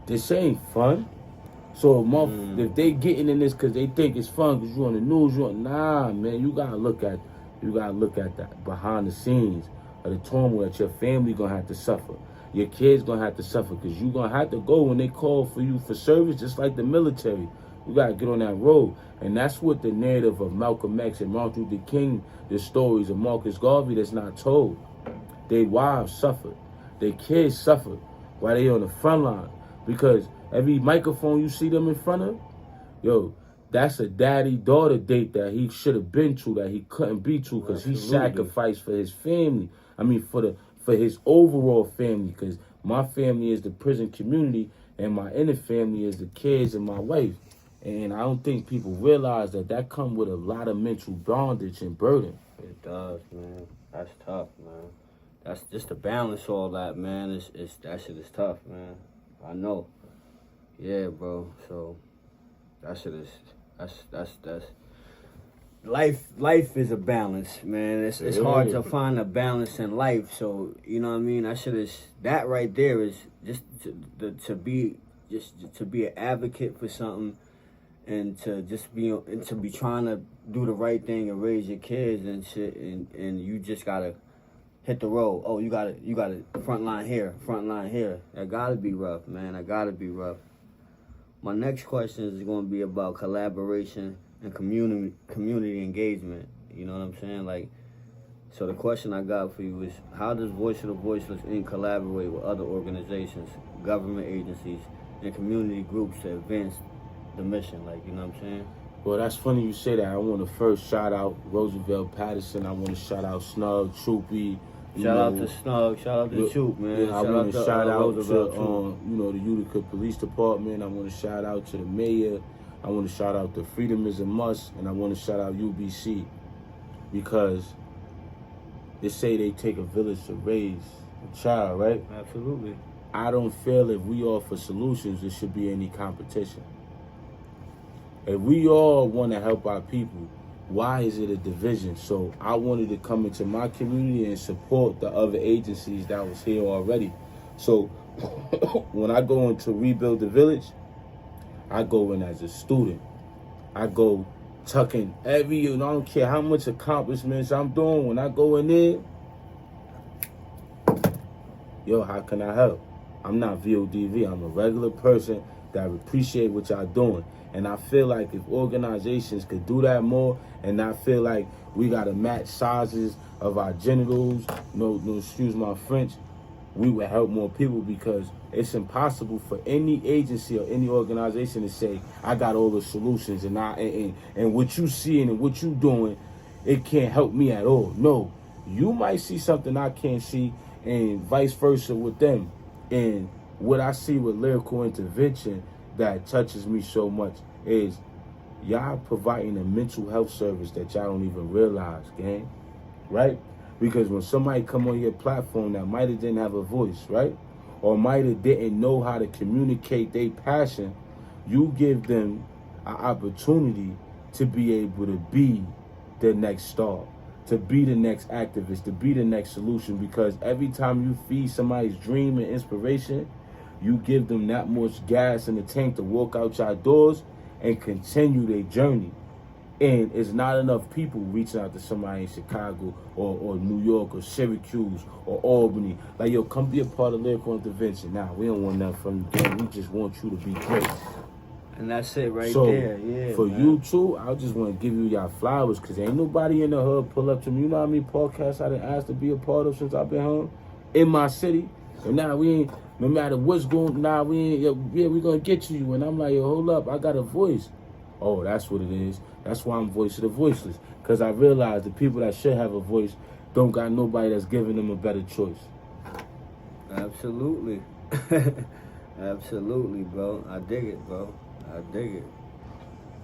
This ain't fun. So if they getting in this because they think it's fun because you on the news, nah, man, you gotta look at that behind the scenes of the turmoil that your family gonna have to suffer. Your kids gonna have to suffer because you gonna have to go when they call for you for service, just like the military. You gotta get on that road. And that's what the narrative of Malcolm X and Martin Luther King, the stories of Marcus Garvey that's not told. Their wives suffered. Their kids suffered while they on the front line. Because every microphone you see them in front of, yo, that's a daddy-daughter date that he should have been to that he couldn't be to because he sacrificed for his family. I mean, for his overall family, because my family is the prison community and my inner family is the kids and my wife. And I don't think people realize that comes with a lot of mental bondage and burden. It does, man. That's tough, man. That's just to balance all that, man. That shit is tough, man. I know. Yeah, bro. So that shit is that's life is a balance, man. It's hard to find a balance in life. So you know what I mean. That right there is just to be an advocate for something, and to be trying to do the right thing and raise your kids and shit, and you just gotta hit the road. Oh, you gotta front line here. That gotta be rough, man. That gotta be rough. My next question is going to be about collaboration and community engagement. You know what I'm saying? Like, so the question I got for you is, how does Voice of the Voiceless Inc. collaborate with other organizations, government agencies, and community groups to advance the mission? Like, you know what I'm saying? Well, that's funny you say that. I want to first shout out Roosevelt Patterson. I want to shout out Snug, Troopy. Shout out to Snug. Shout out to Troop, man. I want to shout out to the Utica Police Department. I want to shout out to the mayor. I want to shout out to Freedom is a Must, and I want to shout out UBC because they say they take a village to raise a child, right? Absolutely. I don't feel if we offer solutions, there should be any competition. If we all want to help our people, why is it a division? So I wanted to come into my community and support the other agencies that was here already. So when I go into Rebuild the Village, I go in as a student. I go tucking I don't care how much accomplishments I'm doing. When I go in there, yo, how can I help? I'm not VODV. I'm a regular person that appreciate what y'all doing. And I feel like if organizations could do that more and not feel like we got to match sizes of our genitals, no, excuse my French, we would help more people, because it's impossible for any agency or any organization to say, I got all the solutions and what you seeing and what you doing, it can't help me at all. No, you might see something I can't see, and vice versa with them. And what I see with lyrical intervention that touches me so much is y'all providing a mental health service that y'all don't even realize, gang, right? Because when somebody come on your platform that might have didn't have a voice, right? Or might have didn't know how to communicate their passion, you give them an opportunity to be able to be the next star, to be the next activist, to be the next solution. Because every time you feed somebody's dream and inspiration, you give them that much gas in the tank to walk out your doors and continue their journey. And it's not enough people reaching out to somebody in Chicago or New York or Syracuse or Albany. Like, yo, come be a part of lyrical intervention. Nah, we don't want nothing from you, gang. We just want you to be great. And that's it right there. Yeah. For man. you too, I just want to give you y'all flowers, because ain't nobody in the hood pull up to me. You know how many podcasts I done asked to be a part of since I've been home in my city? And now we ain't, no matter what's going, we ain't, yeah, we gonna get to you. And I'm like, yo, hold up, I got a voice. Oh, that's what it is. That's why I'm voice of the voiceless. Because I realize the people that should have a voice don't got nobody that's giving them a better choice. Absolutely. Absolutely, bro. I dig it, bro. I dig it.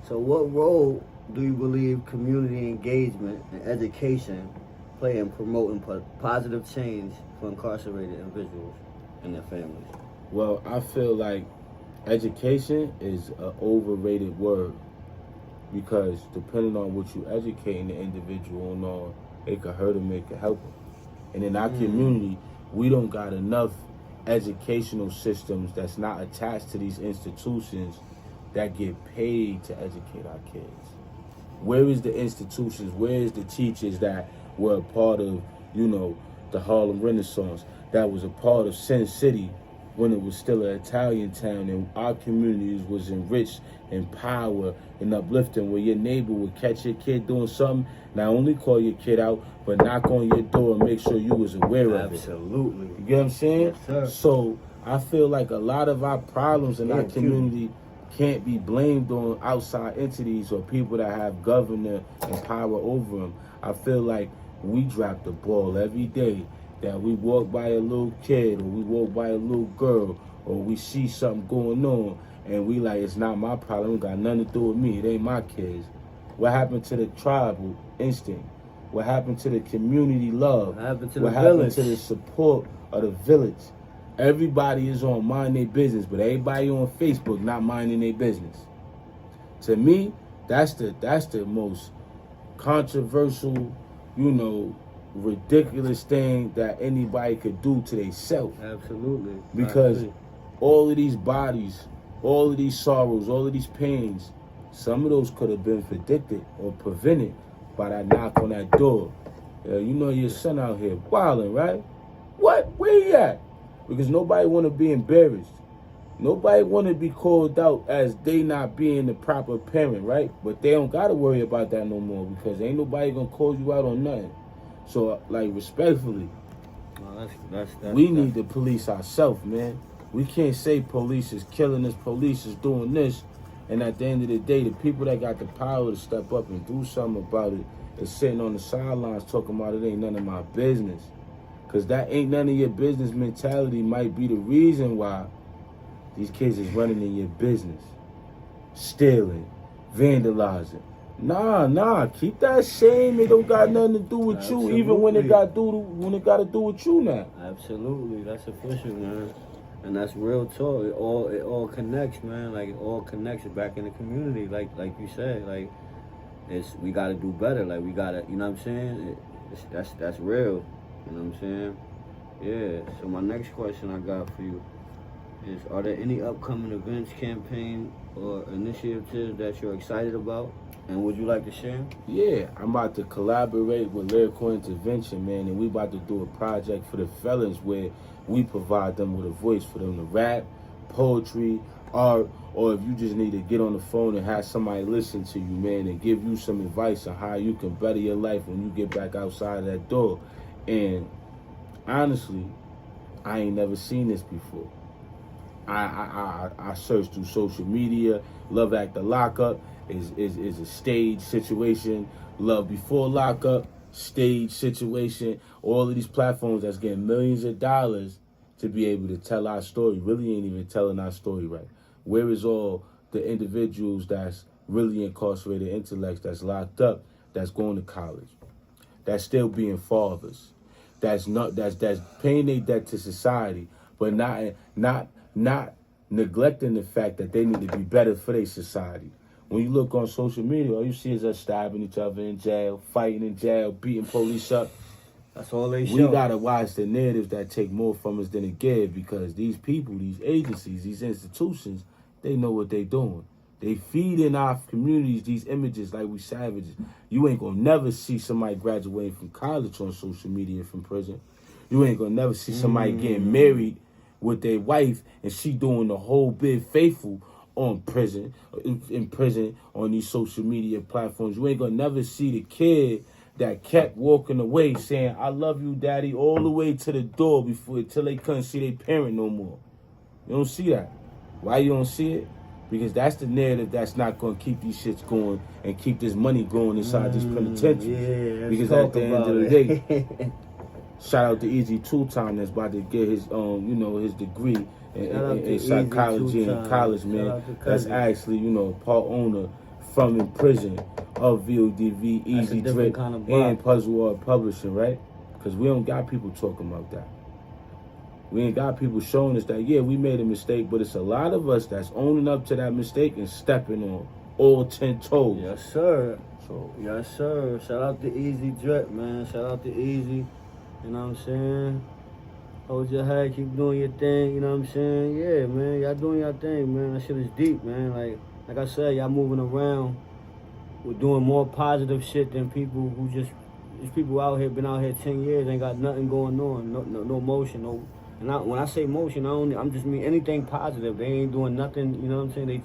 So what role do you believe community engagement and education play in promoting positive change for incarcerated individuals and their families? Well, I feel like education is an overrated word, because depending on what you educating the individual on, it could hurt them, it could help them. And in our community, we don't got enough educational systems that's not attached to these institutions that get paid to educate our kids. Where is the institutions? Where is the teachers that were a part of, you know, the Harlem Renaissance, that was a part of Sin City when it was still an Italian town, and our communities was enriched in power and uplifting, where your neighbor would catch your kid doing something, not only call your kid out, but knock on your door and make sure you was aware of it. Absolutely. You get what I'm saying? Yes, sir. So I feel like a lot of our problems in our community can't be blamed on outside entities or people that have governor and power over them. I feel like we drop the ball every day, that we walk by a little kid or we walk by a little girl or we see something going on and we like, it's not my problem, it got nothing to do with me, it ain't my kids. What happened to the tribal instinct? What happened to the community love? What happened to the What happened village? to the support of the village? Everybody is on mind their business, but everybody on Facebook not minding their business. To me, that's the most controversial, you know, ridiculous thing that anybody could do to themselves. Absolutely. Because all of these bodies, all of these sorrows, all of these pains, some of those could have been predicted or prevented by that knock on that door. You know your son out here wilding, right? What? Where you at? Because nobody want to be embarrassed. Nobody want to be called out as they not being the proper parent, right? But they don't got to worry about that no more, because ain't nobody going to call you out on nothing. So, like, respectfully, we need to police ourselves, man. We can't say police is killing us, police is doing this, and at the end of the day, the people that got the power to step up and do something about it is sitting on the sidelines talking about it ain't none of my business. Because that ain't none of your business mentality might be the reason why these kids is running in your business, stealing, vandalizing. Nah, keep that shame. It don't got nothing to do with Absolutely. you, even when it got to do with you now. Absolutely, that's official, man. And that's real talk. It all connects, man. Like, it all connects back in the community. Like you said, like, we gotta do better. Like, we gotta, you know what I'm saying? That's real. You know what I'm saying? Yeah. So my next question I got for you is, are there any upcoming events, campaign, or initiatives that you're excited about? And would you like to share? Yeah, I'm about to collaborate with Lyrical Intervention, man, and we about to do a project for the felons where we provide them with a voice for them to rap, poetry, art, or if you just need to get on the phone and have somebody listen to you, man, and give you some advice on how you can better your life when you get back outside of that door. And honestly, I ain't never seen this before. I searched through social media. Love After Lockup is a stage situation. Love Before Lockup, stage situation. All of these platforms that's getting millions of dollars to be able to tell our story really ain't even telling our story right. Where is all the individuals that's really incarcerated intellects, that's locked up, that's going to college, that's still being fathers, that's paying their debt to society, but not neglecting the fact that they need to be better for their society. When you look on social media, all you see is us stabbing each other in jail, fighting in jail, beating police up. That's all they show. We gotta watch the narratives that take more from us than it give, because these people, these agencies, these institutions, they know what they doing. They feed in our communities these images like we savages. You ain't gonna never see somebody graduating from college on social media from prison. You ain't gonna never see somebody getting married with their wife and she doing the whole big faithful in prison on these social media platforms. You ain't gonna never see the kid that kept walking away saying, "I love you, daddy," all the way to the door till they couldn't see their parent no more. You don't see that. Why you don't see it? Because that's the narrative that's not going to keep these shits going and keep this money going inside these penitentiaries. Yeah, because at the end of the day, shout out to Easy Two Time that's about to get his his degree in psychology in college, man. That's actually, part owner from in prison of VODV, Easy Drip, and Puzzle Art Publishing, right? Because we don't got people talking about that. We ain't got people showing us that, yeah, we made a mistake, but it's a lot of us that's owning up to that mistake and stepping on all 10 toes. Yes, sir. Yes, sir. Shout out to Easy Drip, man. Shout out to Easy. You know what I'm saying? Hold your head, keep doing your thing. You know what I'm saying? Yeah, man. Y'all doing your thing, man. That shit is deep, man. Like I said, y'all moving around. We're doing more positive shit than people who there's people out here, been out here 10 years, ain't got nothing going on. No motion, no. And when I say motion, I'm just mean anything positive. They ain't doing nothing, you know what I'm saying? They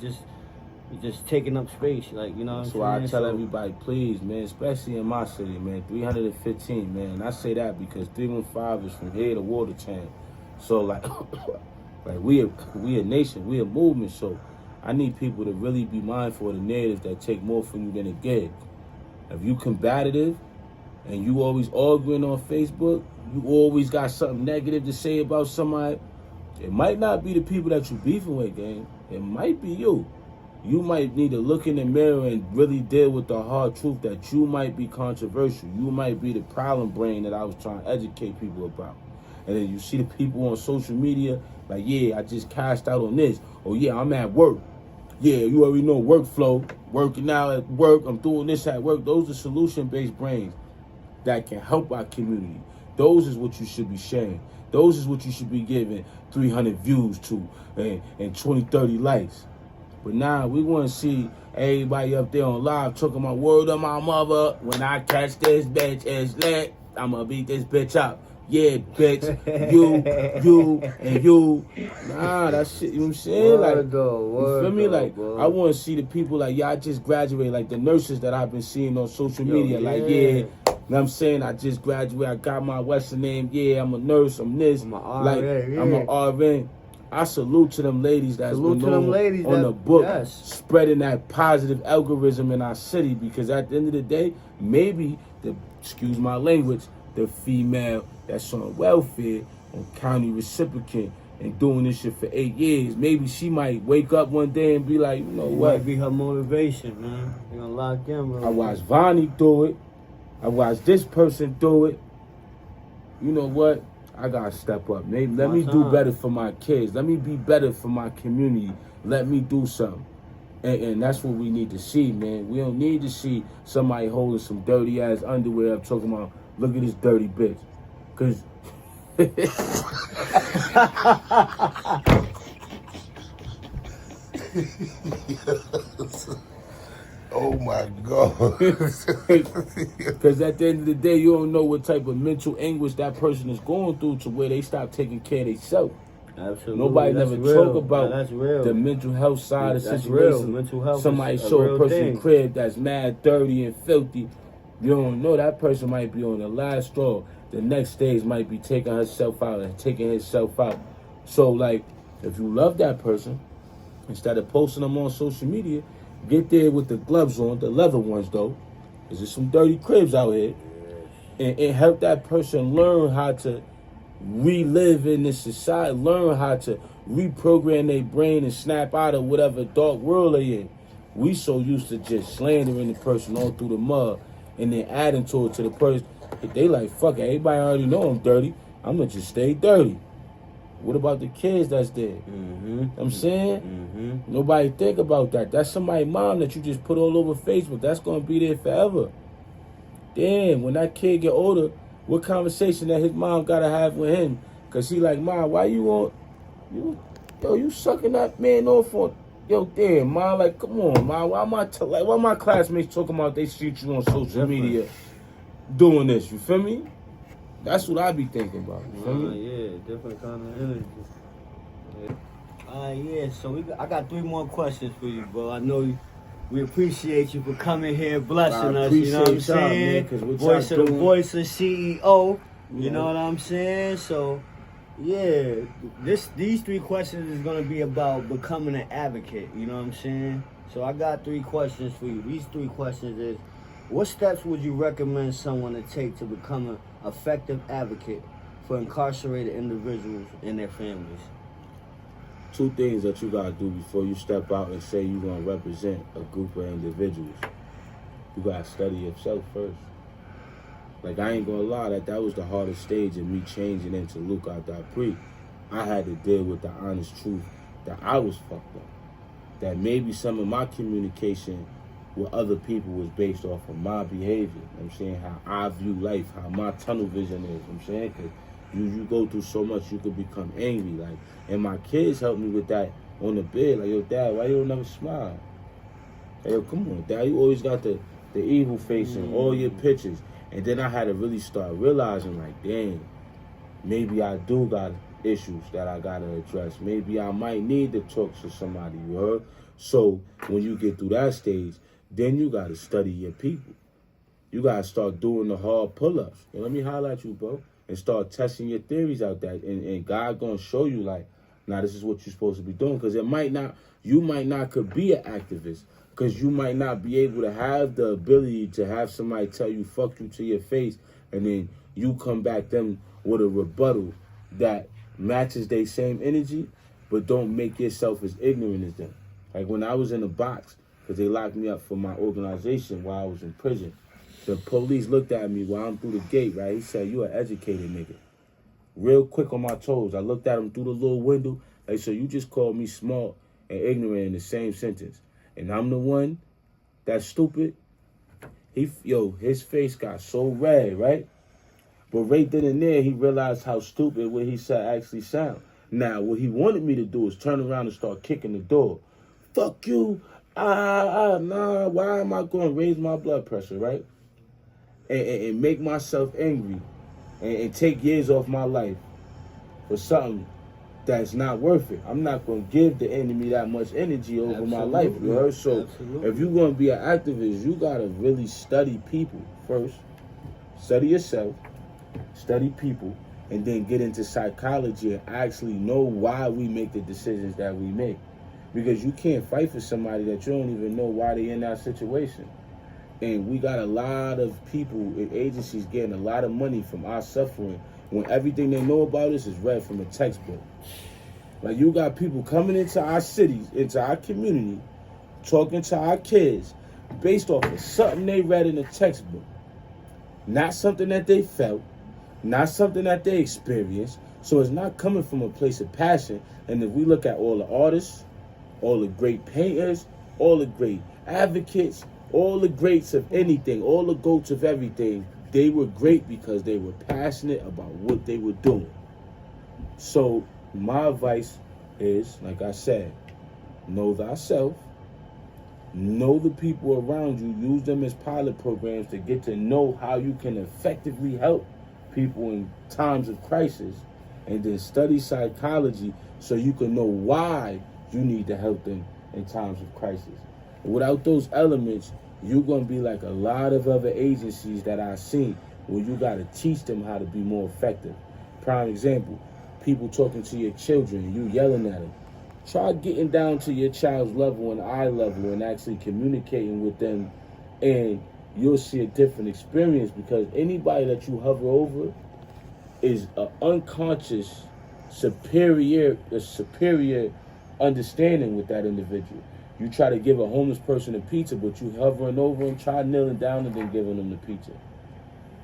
just taking up space, like, you know what I'm saying? So I tell everybody, please, man, especially in my city, man, 315, man. And I say that because 315 is from here to Watertown. So, like we a nation, we a movement, so I need people to really be mindful of the narratives that take more from you than it gives. If you combative and you always arguing on Facebook, you always got something negative to say about somebody, it might not be the people that you beefing with, gang. It might be you. You might need to look in the mirror and really deal with the hard truth that you might be controversial. You might be the problem brain that I was trying to educate people about. And then you see the people on social media, like, yeah, I just cashed out on this. Or, yeah, I'm at work. Yeah, you already know workflow. Working out at work, I'm doing this at work. Those are solution-based brains that can help our community. Those is what you should be sharing. Those is what you should be giving 300 views to and 20, 30 likes. But now we want to see everybody up there on live talking about word of my mother. When I catch this bitch, it's lit. I'm going to beat this bitch up. Yeah, bitch. You, and you. Nah, that shit, you know what I'm saying? You feel me? Like, I want to see the people like, yeah, I just graduated. Like the nurses that I've been seeing on social media. Like, yeah. You know what I'm saying? I just graduated. I got my Western name. Yeah, I'm a nurse. I'm this. I'm an RN. I salute to them ladies that's been on the book, spreading that positive algorithm in our city. Because at the end of the day, maybe excuse my language, the female that's on welfare, on county recipient, and doing this shit for 8 years, maybe she might wake up one day and be like, you know what? Might be her motivation, man. You're gonna lock in, bro. I watched Vonnie do it. I watched this person do it. You know what? I gotta step up. Maybe let me do better for my kids. Let me be better for my community. Let me do something. And that's what we need to see, man. We don't need to see somebody holding some dirty ass underwear up talking about, look at this dirty bitch. Cause oh my God. Because at the end of the day, you don't know what type of mental anguish that person is going through to where they stop taking care of themselves. Absolutely. Nobody never talk about the mental health side of the situation. Mental health. Somebody show a person crib that's mad, dirty, and filthy. You don't know that person might be on the last straw. the next stage might be taking herself out and taking himself out. So, like, if you love that person, instead of posting them on social media, get there with the gloves on, the leather ones though, because there's some dirty cribs out here, and help that person learn how to relive in this society, learn how to reprogram their brain and snap out of whatever dark world they in. We so used to just slandering the person all through the mud and then adding to it to the person. They like, fuck it, everybody already know I'm dirty. I'm gonna just stay dirty. What about the kids that's there? I'm saying? Nobody think about that. That's somebody's mom that you just put all over Facebook. That's gonna be there forever. Damn, when that kid get older, what conversation that his mom gotta have with him? Cause he like, Ma, why you on, you sucking that man off on, damn, Ma, like, come on, Ma, why my classmates talking about they see you on social media doing this, you feel me? That's what I be thinking about, you feel me? Yeah, different kind of energy. Yeah, so I got 3 more questions for you, bro. I know we appreciate you for coming here, blessing us, you know what I'm saying? Voice of the Voiceless CEO, you know what I'm saying? So, yeah, these 3 questions is going to be about becoming an advocate, you know what I'm saying? So I got 3 questions for you. These 3 questions is, what steps would you recommend someone to take to become an effective advocate for incarcerated individuals and their families? 2 things that you gotta do before you step out and say you're gonna represent a group of individuals. You gotta study yourself first. Like, I ain't gonna lie, that was the hardest stage in me changing into LUCA Pre. I had to deal with the honest truth that I was fucked up. That maybe some of my communication with other people was based off of my behavior. You know what I'm saying? How I view life, how my tunnel vision is. You know what I'm saying? Because you go through so much, you could become angry. Like, and my kids helped me with that on the bed. Like, yo, Dad, why you don't never smile? Like, yo, come on, Dad, you always got the evil face in all your pictures. And then I had to really start realizing, like, dang, maybe I do got issues that I gotta address. Maybe I might need to talk to somebody, you heard? So when you get through that stage, then you gotta study your people. You gotta start doing the hard pull-ups. And let me highlight you, bro. And start testing your theories out there. And God gonna show you, like, now this is what you're supposed to be doing. Because you might not could be an activist. Because you might not be able to have the ability to have somebody tell you fuck you to your face. And then you come back them with a rebuttal that matches their same energy, but don't make yourself as ignorant as them. Like, when I was in a box, because they locked me up for my organization while I was in prison, the police looked at me while I'm through the gate, right? He said, you an educated nigga. Real quick on my toes. I looked at him through the little window. Like, so you just called me smart and ignorant in the same sentence. And I'm the one that's stupid. His face got so red, right? But right then and there, he realized how stupid what he said actually sound. Now, what he wanted me to do is turn around and start kicking the door. Fuck you. Nah, why am I going to raise my blood pressure, right? And make myself angry and take years off my life for something that's not worth it. I'm not going to give the enemy that much energy over my life, you heard? So if you're going to be an activist, you got to really study people first. Study yourself, study people, and then get into psychology and actually know why we make the decisions that we make. Because you can't fight for somebody that you don't even know why they're in that situation. And we got a lot of people and agencies getting a lot of money from our suffering when everything they know about us is read from a textbook. Like, you got people coming into our cities, into our community, talking to our kids based off of something they read in a textbook. Not something that they felt, not something that they experienced. So it's not coming from a place of passion. And if we look at all the artists, all the great painters, all the great advocates, all the greats of anything, all the goats of everything, they were great because they were passionate about what they were doing. So my advice is, like I said, know thyself, know the people around you, use them as pilot programs to get to know how you can effectively help people in times of crisis, and then study psychology so you can know why you need to help them in times of crisis. Without those elements, you're going to be like a lot of other agencies that I've seen where you got to teach them how to be more effective. Prime example, people talking to your children, you yelling at them. Try getting down to your child's level and eye level and actually communicating with them, and you'll see a different experience, because anybody that you hover over is an unconscious superior understanding with that individual. You try to give a homeless person a pizza, but you hovering over them, try kneeling down and then giving them the pizza.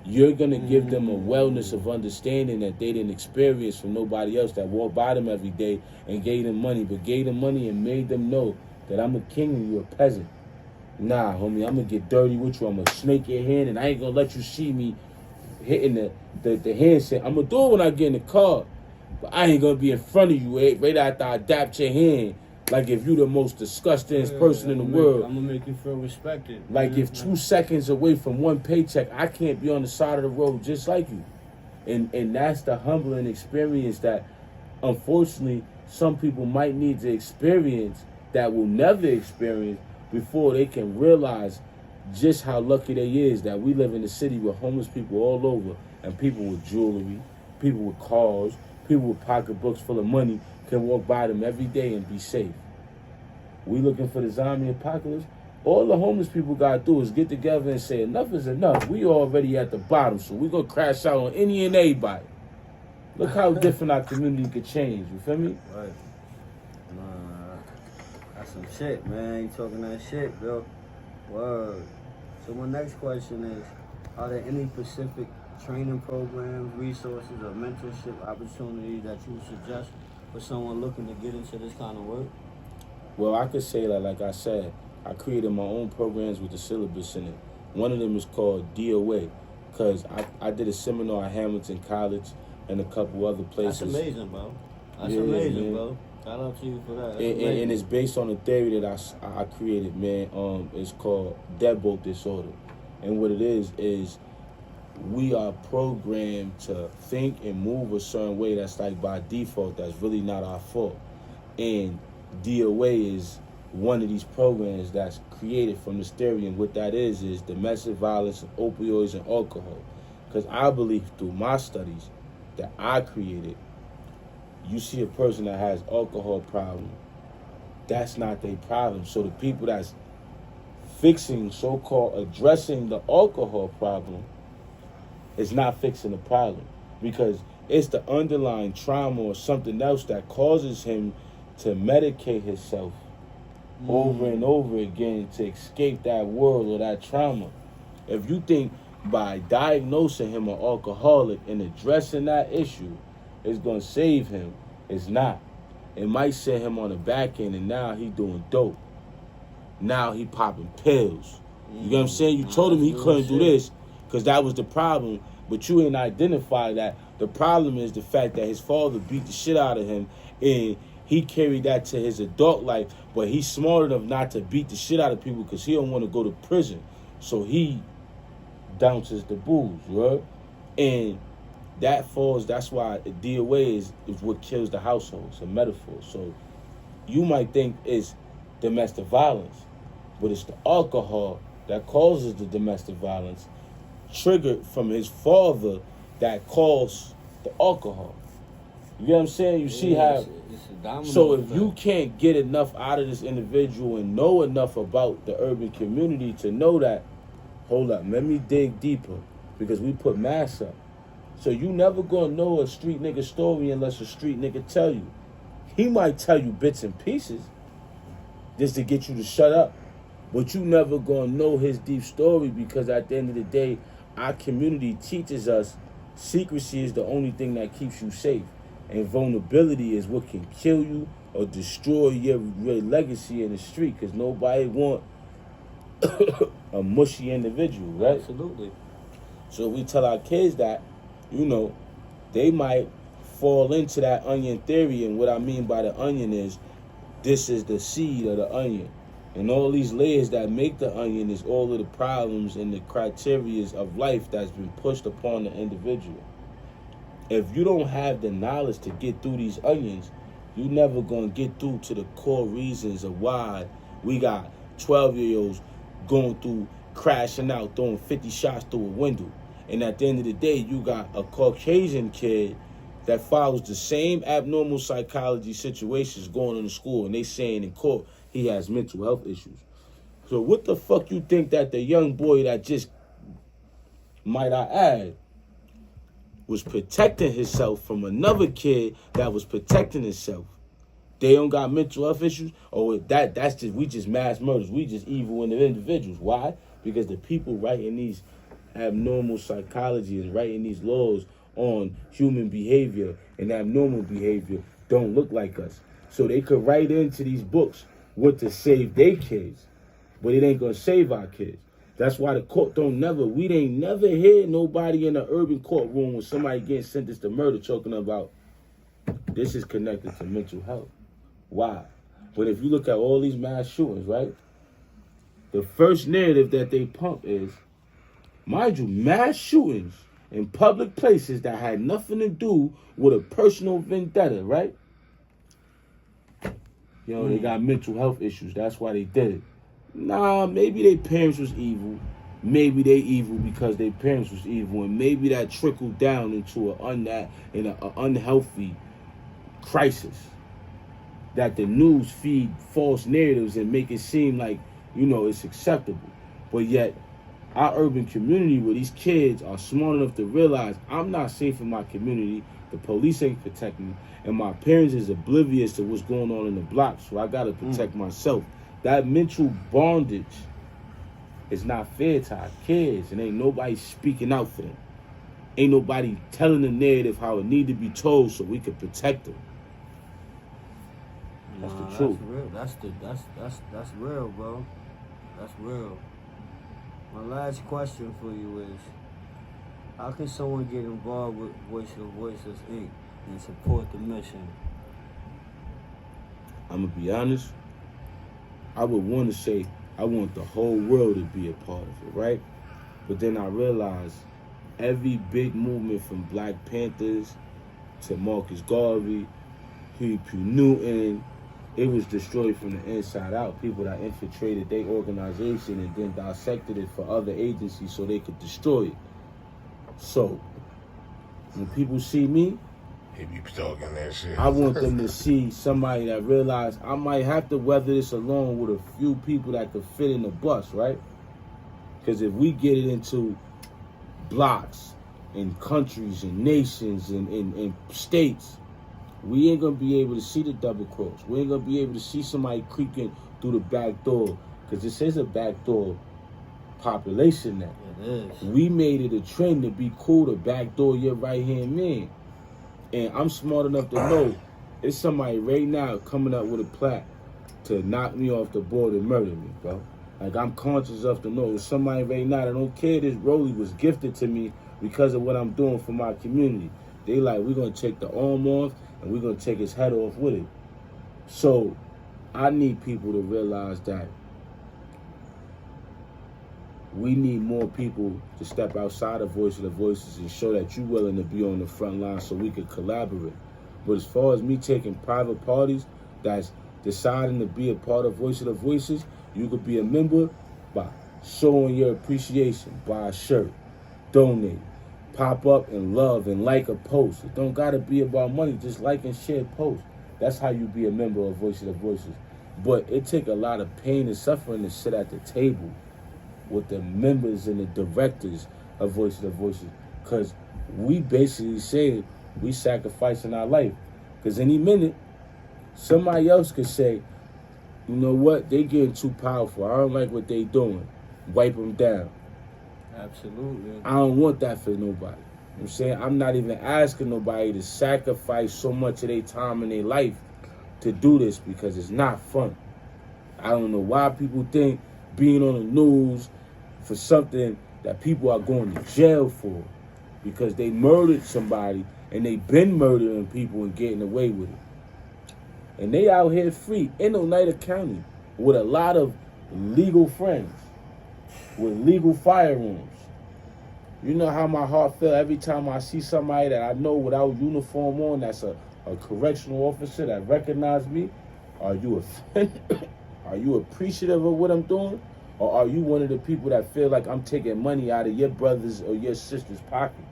You're going to give them a wellness of understanding that they didn't experience from nobody else that walked by them every day and gave them money, but gave them money and made them know that I'm a king and you're a peasant. Nah, homie, I'm going to get dirty with you. I'm going to snake your hand, and I ain't going to let you see me hitting the handset. I'm going to do it when I get in the car, but I ain't going to be in front of you right after I dap your hand. Like if you the most disgusting person in the world. I'm gonna make you feel respected. Like if 2 seconds away from one paycheck, I can't be on the side of the road just like you. And that's the humbling experience that unfortunately some people might need to experience that will never experience before they can realize just how lucky they is that we live in a city with homeless people all over, and people with jewelry, people with cars, people with pocketbooks full of money can walk by them every day and be safe. We looking for the zombie apocalypse. All the homeless people gotta do is get together and say enough is enough. We already at the bottom, so we gonna crash out on any and everybody. Look how different our community could change. You feel me? Right. That's some shit, man. You talking that shit, bro. Word. So my next question is, are there any specific training programs, resources, or mentorship opportunities that you would suggest for someone looking to get into this kind of work? Well, I could say that, like I said, I created my own programs with the syllabus in it. One of them is called DOA, because I did a seminar at Hamilton College and a couple other places. That's amazing, bro. That's amazing, man. Bro. Shout out to you for that. And it's based on a theory that I created, man. It's called deadbolt disorder. And what it is we are programmed to think and move a certain way that's like by default, that's really not our fault. And DOA is one of these programs that's created from this theory, and what that is domestic violence, opioids, and alcohol. Because I believe through my studies that I created, you see a person that has alcohol problem, that's not their problem. So the people that's fixing, so-called addressing the alcohol problem is not fixing the problem, because it's the underlying trauma or something else that causes him to medicate himself over and over again to escape that world or that trauma. If you think by diagnosing him an alcoholic and addressing that issue is going to save him, it's not. It might set him on the back end, and now he doing dope. Now he popping pills. You know what I'm saying? You told him he couldn't do this because that was the problem, but you ain't identify that the problem is the fact that his father beat the shit out of him, and he carried that to his adult life, but he's smart enough not to beat the shit out of people because he don't want to go to prison. So he bounces the booze, right? And that's why DOA is what kills the household. It's a metaphor. So you might think it's domestic violence, but it's the alcohol that causes the domestic violence, triggered from his father that caused the alcohol. You know what I'm saying? You see how... So if you can't get enough out of this individual and know enough about the urban community to know that, hold up, let me dig deeper, because we put masks up. So you never gonna know a street nigga story unless a street nigga tell you. He might tell you bits and pieces just to get you to shut up, but you never gonna know his deep story, because at the end of the day, our community teaches us secrecy is the only thing that keeps you safe. And vulnerability is what can kill you or destroy your legacy in the street, because nobody want a mushy individual, right? Absolutely. So we tell our kids that, you know, they might fall into that onion theory, and what I mean by the onion is this is the seed of the onion. And all these layers that make the onion is all of the problems and the criteria of life that's been pushed upon the individual. If you don't have the knowledge to get through these onions, you never gonna get through to the core reasons of why we got 12-year-olds going through, crashing out, throwing 50 shots through a window. And at the end of the day, you got a Caucasian kid that follows the same abnormal psychology situations going into school, and they saying in court he has mental health issues. So what the fuck you think that the young boy that just, might I add, was protecting himself from another kid that was protecting himself? They don't got mental health issues? Or that's just, we just mass murders. We just evil individuals. Why? Because the people writing these abnormal psychology and writing these laws on human behavior and abnormal behavior don't look like us. So they could write into these books what to save their kids, but it ain't gonna save our kids. That's why the court we ain't never hear nobody in the urban courtroom when somebody getting sentenced to murder talking about this is connected to mental health. Why? But if you look at all these mass shootings, right? The first narrative that they pump is, mind you, mass shootings in public places that had nothing to do with a personal vendetta, right? You know, they got mental health issues. That's why they did it. Nah, maybe their parents was evil. Maybe they evil because their parents was evil, and maybe that trickled down into an unhealthy crisis. That the news feed false narratives and make it seem like, you know, it's acceptable. But yet, our urban community where these kids are smart enough to realize I'm not safe in my community, the police ain't protecting me, and my parents is oblivious to what's going on in the block, so I gotta protect myself. That mental bondage is not fair to our kids, and ain't nobody speaking out for them. Ain't nobody telling the narrative how it need to be told so we can protect them. That's the truth. That's real. That's real, bro. That's real. My last question for you is, how can someone get involved with Voiceless Inc. and support the mission? I'm gonna be honest. I would want to say I want the whole world to be a part of it, right? But then I realized every big movement from Black Panthers to Marcus Garvey, Huey P. Newton, it was destroyed from the inside out. People that infiltrated their organization and then dissected it for other agencies so they could destroy it. So, when people see me, He be talking that shit. I want them to see somebody that realize I might have to weather this alone with a few people that could fit in the bus, right? Because if we get it into blocks and countries and nations and states, we ain't gonna be able to see the double cross. We ain't gonna be able to see somebody creeping through the back door, because this is a back door population now. It is. We made it a trend to be cool to backdoor your right hand man. And I'm smart enough to know it's somebody right now coming up with a plot to knock me off the board and murder me, bro. Like, I'm conscious enough to know there's somebody right now that don't care this rollie was gifted to me because of what I'm doing for my community. They like, we're gonna take the arm off and we're gonna take his head off with it. So I need people to realize that we need more people to step outside of Voice of the Voices and show that you're willing to be on the front line so we can collaborate. But as far as me taking private parties that's deciding to be a part of Voice of the Voices, you could be a member by showing your appreciation, buy a shirt, donate, pop up and love and like a post. It don't gotta be about money, just like and share posts. That's how you be a member of Voice of the Voices. But it take a lot of pain and suffering to sit at the table with the members and the directors of Voice of the Voices, because we basically say we sacrificing our life. Because any minute, somebody else could say, you know what, they getting too powerful, I don't like what they doing, wipe them down. Absolutely. I don't want that for nobody. You know what I'm saying? I'm not even asking nobody to sacrifice so much of their time in their life to do this, because it's not fun. I don't know why people think being on the news for something that people are going to jail for because they murdered somebody and they been murdering people and getting away with it. And they out here free in Oneida County with a lot of legal friends, with legal firearms. You know how my heart felt every time I see somebody that I know without uniform on that's a correctional officer that recognized me? Are you offended? Are you appreciative of what I'm doing? Or are you one of the people that feel like I'm taking money out of your brother's or your sister's pocket?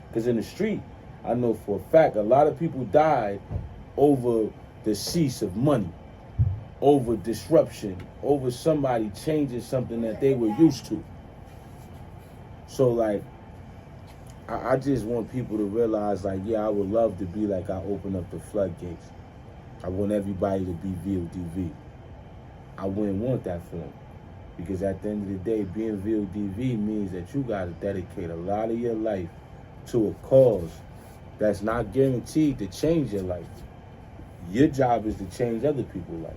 Because in the street, I know for a fact a lot of people died over the cease of money, over disruption, over somebody changing something that they were used to. So like, I just want people to realize, like, yeah, I would love to be like I open up the floodgates. I want everybody to be VODV. I wouldn't want that for them. Because at the end of the day, being VODV means that you got to dedicate a lot of your life to a cause that's not guaranteed to change your life. Your job is to change other people's life.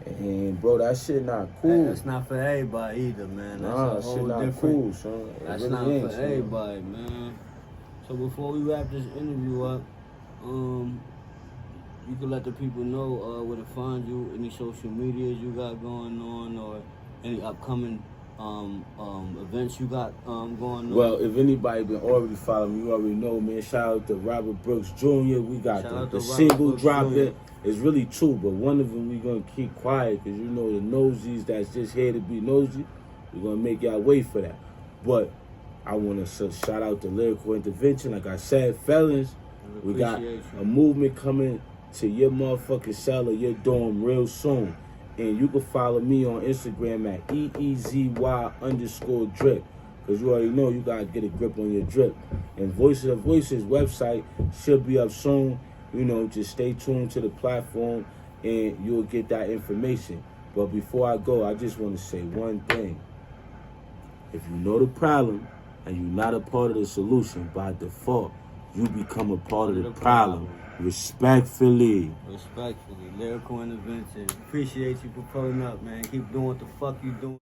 And bro, that shit not cool. Hey, that's not for everybody either, man. That's Nah, a that whole shit not different. cool, son. It That's really not ain't, for son. everybody, man. So before we wrap this interview up, you can let the people know where to find you, any social medias you got going on, or any upcoming events you got going on. Well, if anybody been already following me, you already know, man. Shout out to Robert Brooks Jr. We got the single Brooks dropping. Jr. It's really two, but one of them we gonna keep quiet because you know the nosies that's just here to be nosy. We're gonna make y'all wait for that. But I want to shout out to Lyrical Intervention. Like I said, fellas, we got a movement coming to your motherfucking cell or your dorm real soon. And you can follow me on Instagram at EEZY_drip. Because you already know you got to get a grip on your drip. And Voices of Voices website should be up soon. You know, just stay tuned to the platform and you'll get that information. But before I go, I just want to say one thing. If you know the problem and you're not a part of the solution, by default, you become a part of the problem. Respectfully. Respectfully. Lyrical Intervention. Appreciate you for pulling up, man. Keep doing what the fuck you doing.